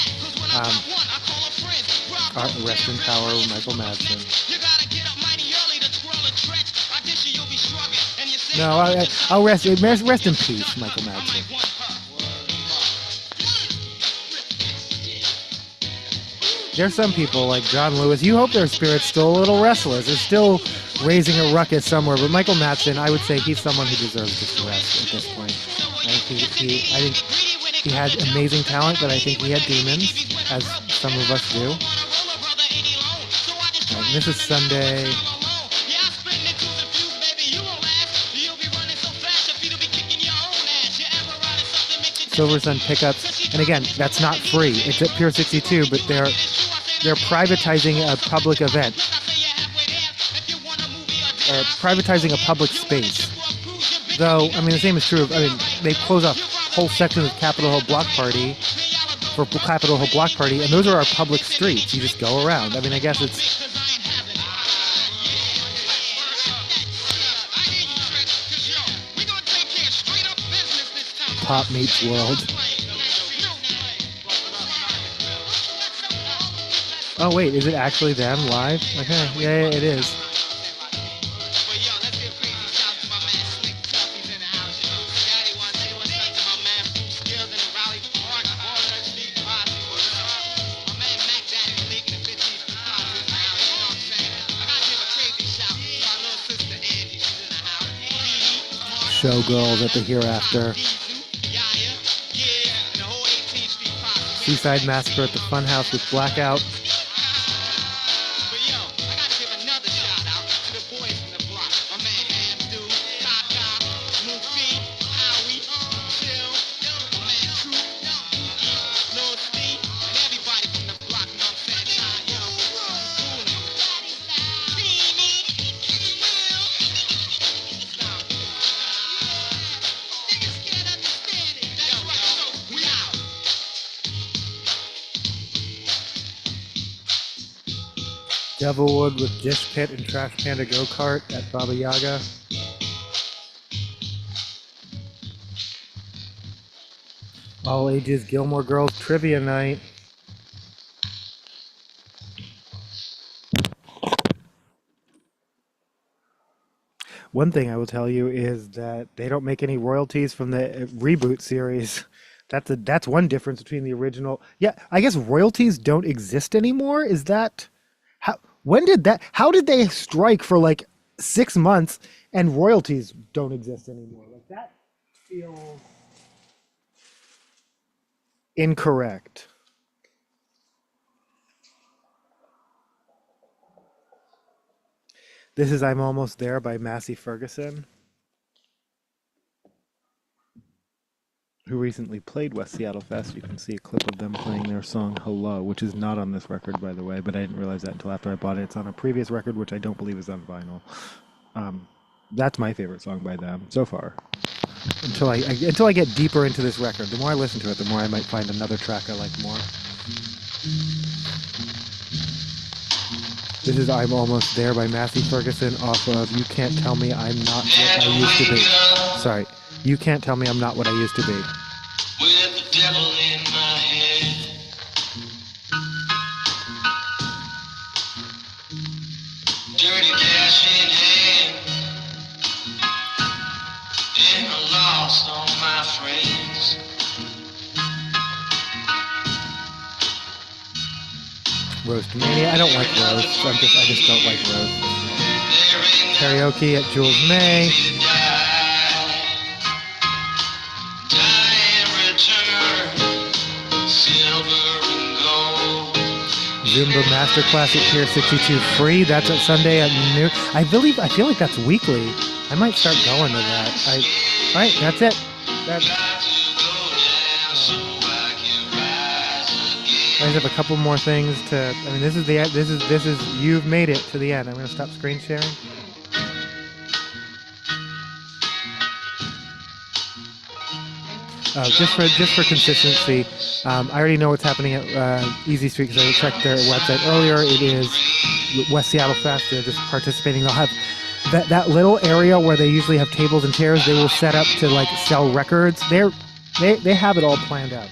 Rest in Power, Michael Madsen. No, I'll rest in peace, Michael Madsen. There's some people like John Lewis, you hope their spirit's still a little restless. They're still raising a ruckus somewhere. But Michael Madsen, I would say he's someone who deserves just to rest at this point. I think he had amazing talent, but I think he had demons, as some of us do. This is Sunday. Silver Sun Pickups. And again, that's not free. It's at Pier 62, but they're privatizing a public event. Or privatizing a public space. Though, I mean, the same is true of, they close off whole sections of Capitol Hill Block Party for Capitol Hill Block Party, and those are our public streets. You just go around. I mean, I guess it's... Pop meets world. Oh wait, is it actually them live? Okay, yeah, it is. Showgirls at the Hereafter. Seaside Massacre at the Funhouse with Blackout. Devilwood with Dish Pit and Trash Panda Go-Kart at Baba Yaga. All Ages Gilmore Girls Trivia Night. One thing I will tell you is that they don't make any royalties from the reboot series. That's one difference between the original. Yeah, I guess royalties don't exist anymore. Is that... How did they strike for like 6 months and royalties don't exist anymore? Like that feels incorrect. This is I'm Almost There by Massey Ferguson, who recently played West Seattle Fest. You can see a clip of them playing their song Hello, which is not on this record, by the way, but I didn't realize that until after I bought it. It's on a previous record, which I don't believe is on vinyl. That's my favorite song by them so far. Until I get deeper into this record. The more I listen to it, the more I might find another track I like more. This is I'm Almost There by Massey Ferguson off of You Can't Tell Me I'm Not What I Used to Be. Sorry. You Can't Tell Me I'm Not What I Used to Be. With the devil in my head, dirty cash in hand, and I lost all my friends. Roast Mania. I don't like roasts. I just don't like roasts. Karaoke at Jules May. Zumba Masterclass at Pier 62 free. That's at Sunday at noon. I feel like that's weekly. I might start going to that. All right, that's it. I just have a couple more things to. I mean, this is. You've made it to the end. I'm going to stop screen sharing. Just for consistency, I already know what's happening at Easy Street because I checked their website earlier. It is West Seattle Fest. They're just participating. They'll have that little area where they usually have tables and chairs. They will set up to like sell records. They have it all planned out.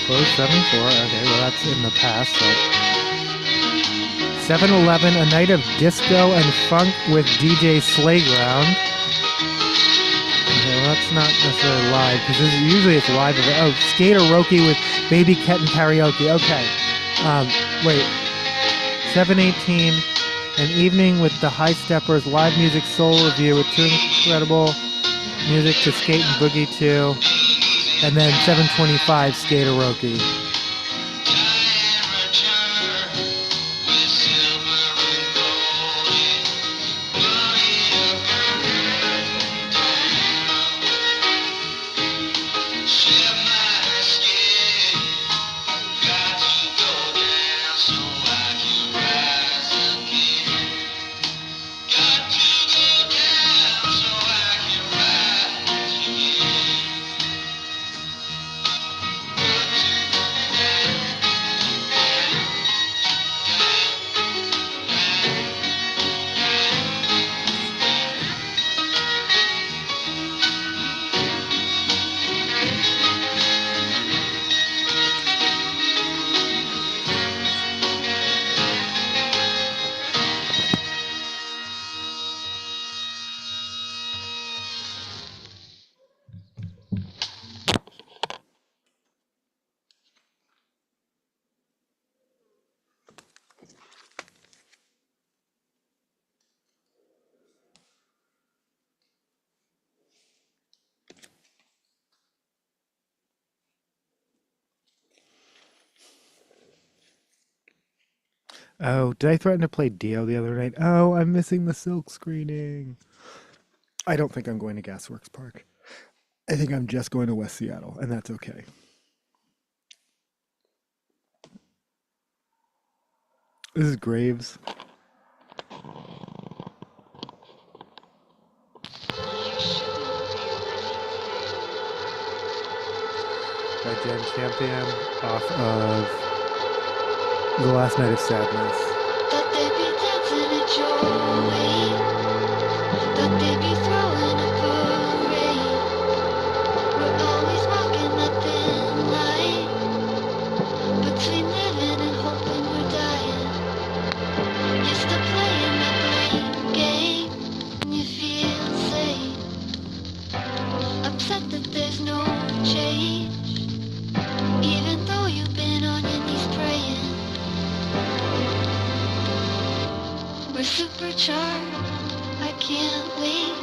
Close 7-4. Okay, well that's in the past. So. 7-Eleven, a night of disco and funk with DJ Slayground. Okay, well that's not necessarily live because usually it's live. Oh, Skateroki with Baby Ketten karaoke. Okay. Wait. 7/18, an evening with the High Steppers, live music soul review with two incredible music to skate and boogie to. And then 7:25, Skateroki. Oh, did I threaten to play Dio the other night? Oh, I'm missing the Silk screening. I don't think I'm going to Gasworks Park. I think I'm just going to West Seattle, and that's okay. This is Graves. By Jenn Champion off of The Last Night of Sadness. Thought they'd be dancing at your way. Thought they'd be throwing a parade. We're always walking that thin line between living and hoping we're dying. Used to playing that blame game. You feel safe, upset that there's no change, even though you've been on your knees praying. We're supercharged, I can't wait.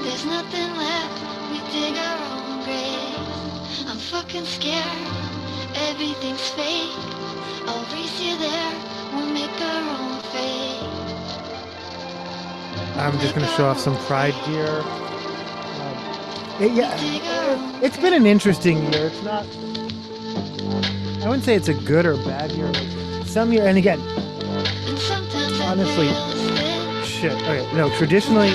There's nothing left, we dig our own grave. I'm fucking scared, everything's fake. I'll race you there, we'll make our own fate. I'm just going to show off some Pride gear. It's been an interesting year. It's not. I wouldn't say it's a good or bad year. Like some year, and again, honestly, shit. Okay, no. Traditionally,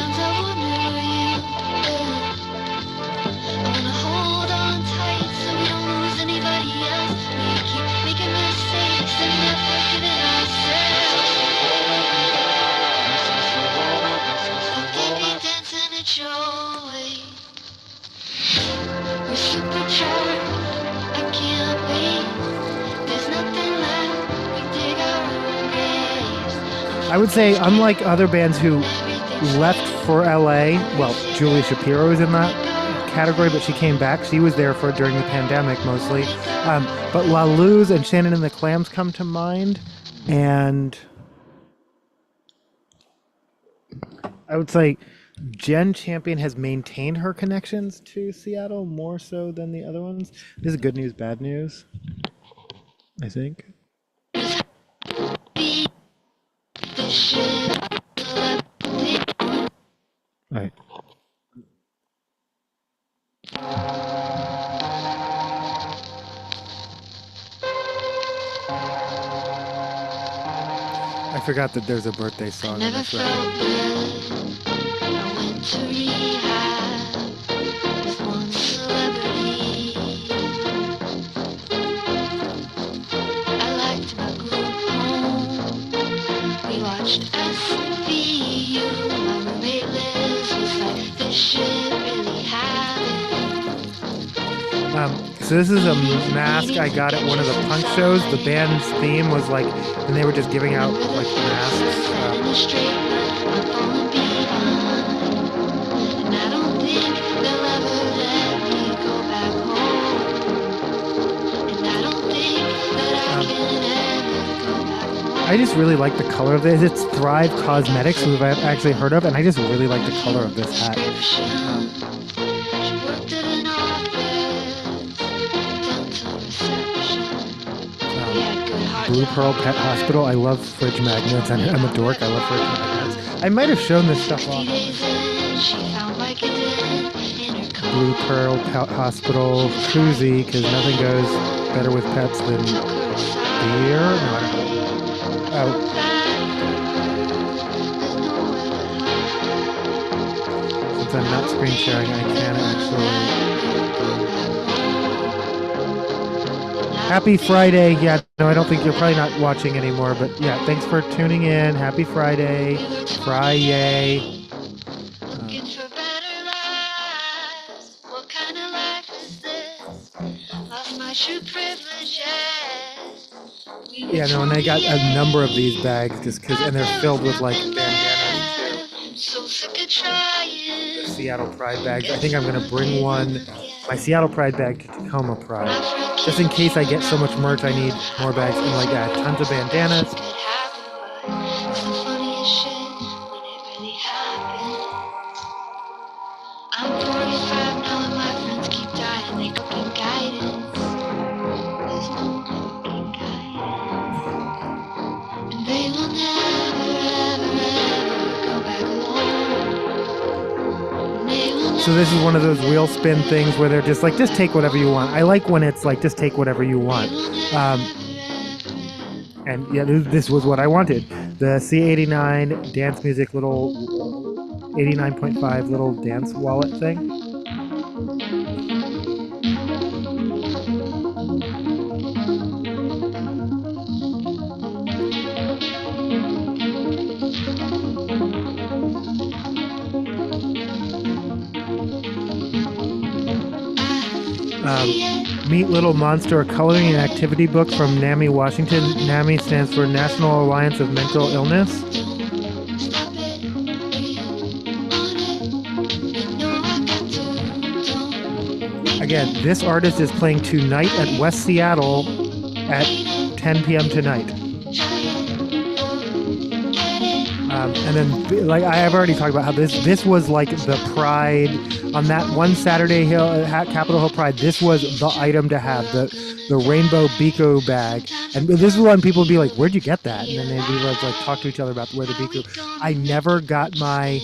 I would say, unlike other bands who left for LA, well, Julia Shapiro is in that category, but she came back. She was there for during the pandemic mostly. But La Luz and Shannon and the Clams come to mind, and I would say Jenn Champion has maintained her connections to Seattle more so than the other ones. This is good news, bad news, I think. All right. I forgot that there's a birthday song in this record. I went to rehab with one celebrity. I liked my group home. We watched SVU. My roommate Liz was like, this shit really happened. So this is a mask I got at one of the punk shows. The band's theme was like, and they were just giving out like masks. In a straight line, I'm falling behind. And I don't think they'll ever let me go back home. And I don't think that I can ever go back home. I just really like the color of this. It's Thrive Cosmetics, who I've actually heard of, and I just really like the color of this hat. She worked at an office, dental reception. We had good hard Blue Pearl Pet Hospital. I love fridge magnets. I'm a dork. I love fridge magnets. I might have shown this stuff off. 50 days in, she found Vicodin in her car. Blue Pearl Pet Hospital koozie, because nothing goes better with pets than beer. No, I don't know. Oh. Since I'm not screen sharing, I can't actually. Happy Friday. Yeah, no, I don't think you're probably not watching anymore, but yeah, thanks for tuning in. Happy Friday. Friday. Looking for better lives. What kind of life is this? Lost my true privileges. Yeah, no, and I got a number of these bags just because, and they're filled with like bandanas too. So sick of trying. Seattle Pride bags. I think I'm gonna bring my Seattle Pride bag to Tacoma Pride, just in case I get so much merch. I need more bags, and like tons of bandanas. It's the funniest shit when it really happened. I'm 45 now and my friends keep dying. They don't get guidance. There's no fucking guidance. And they will never, ever go back alone. They will never. So this is one of those wheel spin things where they're just like, just take whatever you want. I like when it's like, just take whatever you want. And yeah, this was what I wanted. The C89 dance music little 89.5 little dance wallet thing. Meet Little Monster, a coloring and activity book from NAMI, Washington. NAMI stands for National Alliance of Mental Illness. Again, this artist is playing tonight at West Seattle at 10 p.m. tonight. And then, like I've already talked about how this was like the Pride on that one Saturday Capitol Hill Pride. This was the item to have, the rainbow Biko bag. And this is when people would be like, "Where'd you get that?" And then they'd be like talk to each other about where the Biko. I never got my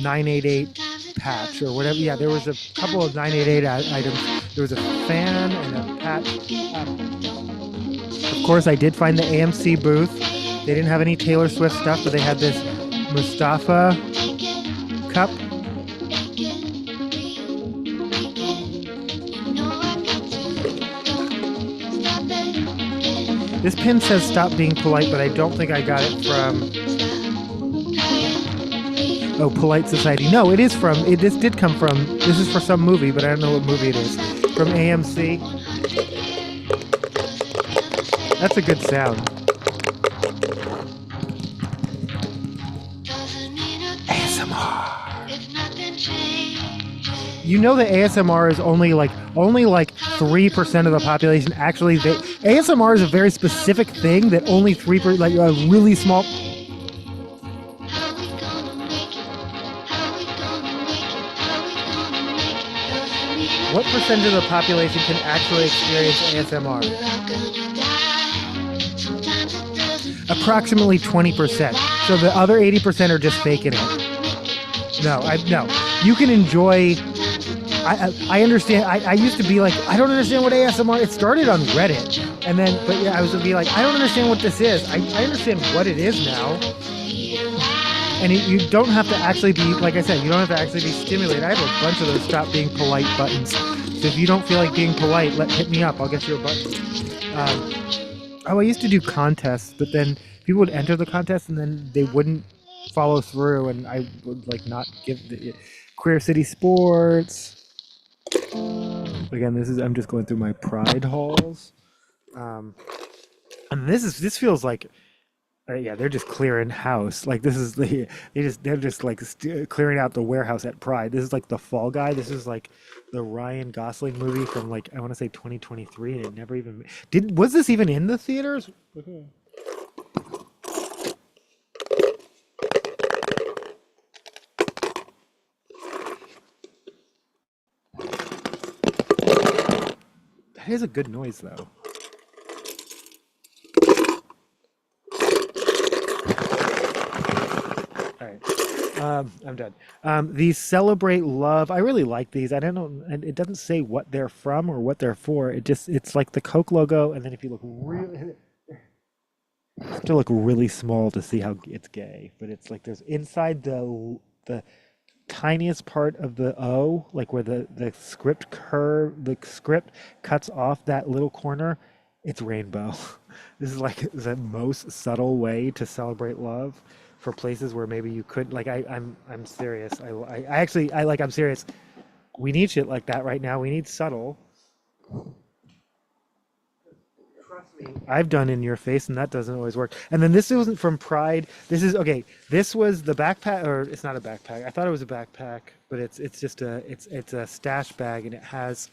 988 patch or whatever. Yeah, there was a couple of 988 items. There was a fan and a patch. Of course, I did find the AMC booth. They didn't have any Taylor Swift stuff, but they had this Mustafa cup. This pin says stop being polite, but I don't think I got it from Polite Society. No, it is from, this did come from, this is for some movie, but I don't know what movie it is. From AMC. That's a good sound. ASMR. You know that ASMR is only like 3% of the population actually. ASMR is a very specific thing that only 3%, like a really small. What percentage of the population can actually experience ASMR? Approximately 20%. So the other 80% are just faking it. No. You can enjoy. I understand. I used to be like, I don't understand what ASMR. It started on Reddit, and then, but yeah, I was gonna be like, I don't understand what this is. I understand what it is now. And you don't have to actually be, like I said, you don't have to actually be stimulated. I have a bunch of those stop being polite buttons. So if you don't feel like being polite, hit me up. I'll get you a button. I used to do contests, but then people would enter the contest and then they wouldn't follow through, and I would like not give the Queer City Sports. Again, I'm just going through my Pride hauls. And this feels like, yeah, they're just clearing house. Like this is they're just like clearing out the warehouse at Pride. This is like the Fall Guy. This is like the Ryan Gosling movie from like, I want to say 2023, and it never even was this even in the theaters? Okay. That is a good noise though. I'm done. These Celebrate Love. I really like these. I don't know, and it doesn't say what they're from or what they're for. It's like the Coke logo, and then if you look really, still look really small to see how it's gay. But it's like there's inside the tiniest part of the O, like where the script cuts off that little corner. It's rainbow. This is like the most subtle way to celebrate love. For places where maybe you could, like, I'm serious. I'm serious. We need shit like that right now. We need subtle. Trust me. I've done in your face, and that doesn't always work. And then this wasn't from Pride. This is okay. This was the backpack, or it's not a backpack. I thought it was a backpack, but it's just it's a stash bag, and it has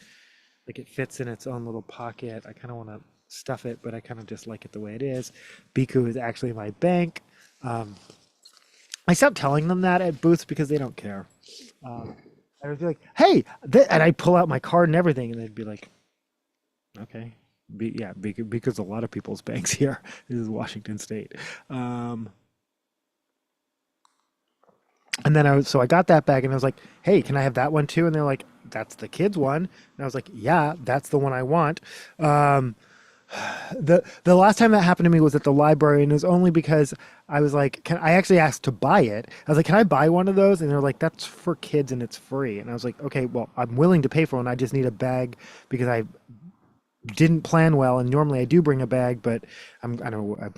like it fits in its own little pocket. I kind of want to stuff it, but I kind of just like it the way it is. Biku is actually my bank. I stopped telling them that at booths because they don't care. I would be like, hey, and I pull out my card and everything, and they'd be like, okay. Because a lot of people's banks here. This is Washington State. And then I got that bag, and I was like, hey, can I have that one too? And they're like, that's the kids one. And I was like, yeah, that's the one I want. The last time that happened to me was at the library, and it was only because I was like, I actually asked to buy it. I was like, can I buy one of those? And they're like, that's for kids and it's free. And I was like, okay, well, I'm willing to pay for one. I just need a bag because I didn't plan well, and normally I do bring a bag, but I'm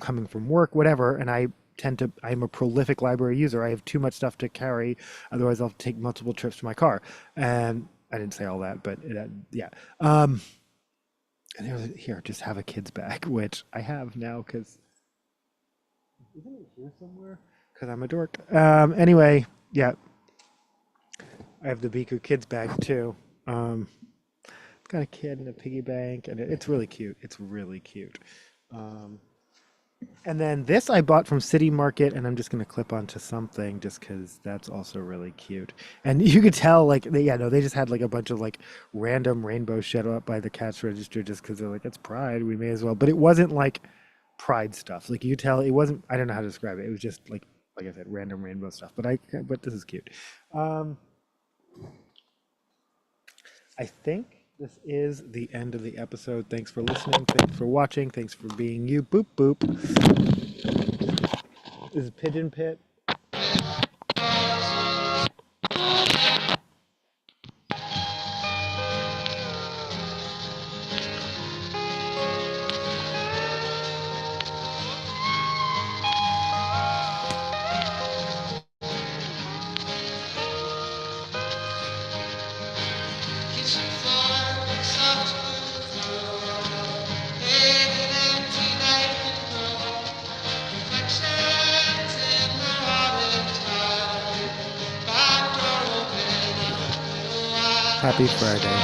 coming from work, whatever, and I'm a prolific library user. I have too much stuff to carry, otherwise I'll take multiple trips to my car. And I didn't say all that, but yeah. And they were like, here, just have a kid's bag, which I have now because isn't it here somewhere? Because I'm a dork. Anyway, yeah, I have the Biku kids bag too. It's got a kid and a piggy bank, and it's really cute. It's really cute. And then this I bought from City Market, and I'm just gonna clip onto something just because that's also really cute. And you could tell, like, they just had like a bunch of like random rainbow shit up by the cash register just because they're like, it's Pride, we may as well. But it wasn't like Pride stuff. Like you tell, it wasn't. I don't know how to describe it. It was just like I said, random rainbow stuff. But this is cute. I think this is the end of the episode. Thanks for listening. Thanks for watching. Thanks for being you. Boop boop. This is Pigeon Pit. Kitchen floor, soft an empty night below. Reflections in the water tide. Back door open. Happy Friday.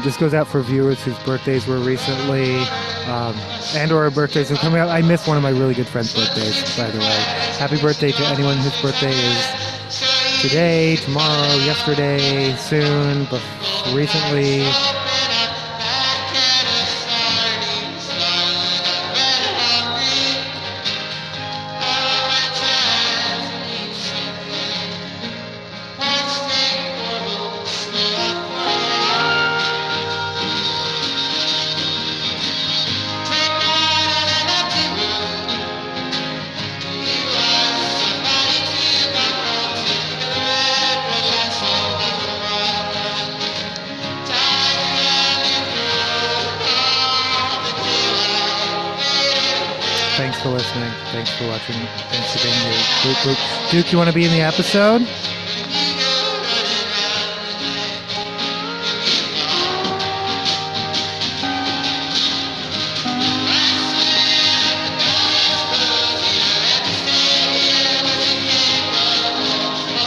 This goes out for viewers whose birthdays were recently, and or birthdays are coming up. I missed one of my really good friends' birthdays, by the way. Happy birthday to anyone whose birthday is today, tomorrow, yesterday, soon, but recently. Thanks for listening. Thanks for watching. Thanks for being here. Boop, boop. Duke, you want to be in the episode?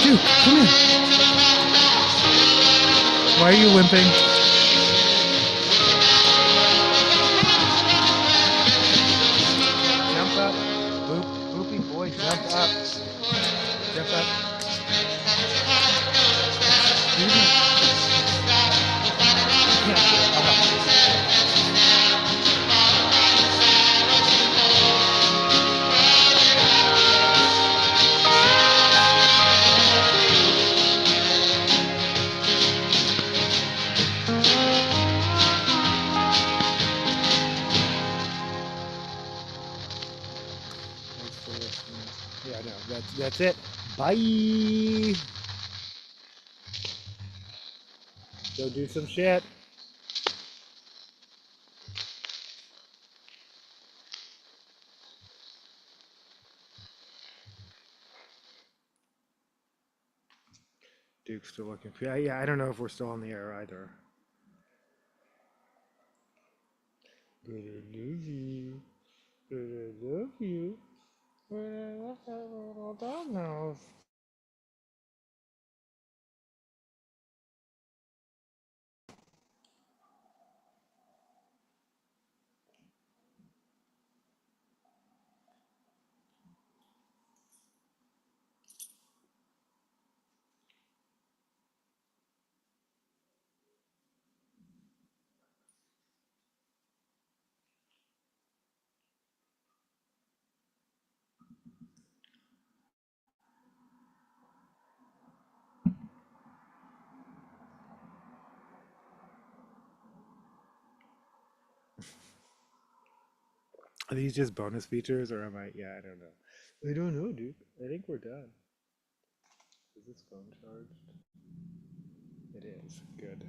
Duke, come here. Why are you limping? Jump up. Boop, boopy boy, jump up. Jump up. Do that. Thanks for listening. Yeah, no, that's it. Bye. Go do some shit. Duke's still looking. Yeah, I don't know if we're still on the air either. But I love you. But I love you. But I love that little dog nose. Are these just bonus features, or am I? Yeah, I don't know. I don't know, dude. I think we're done. Is this phone charged? It is. Good.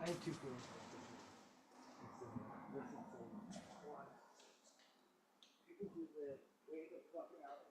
I have two feelings about this one. This is one. People who live way the fuck out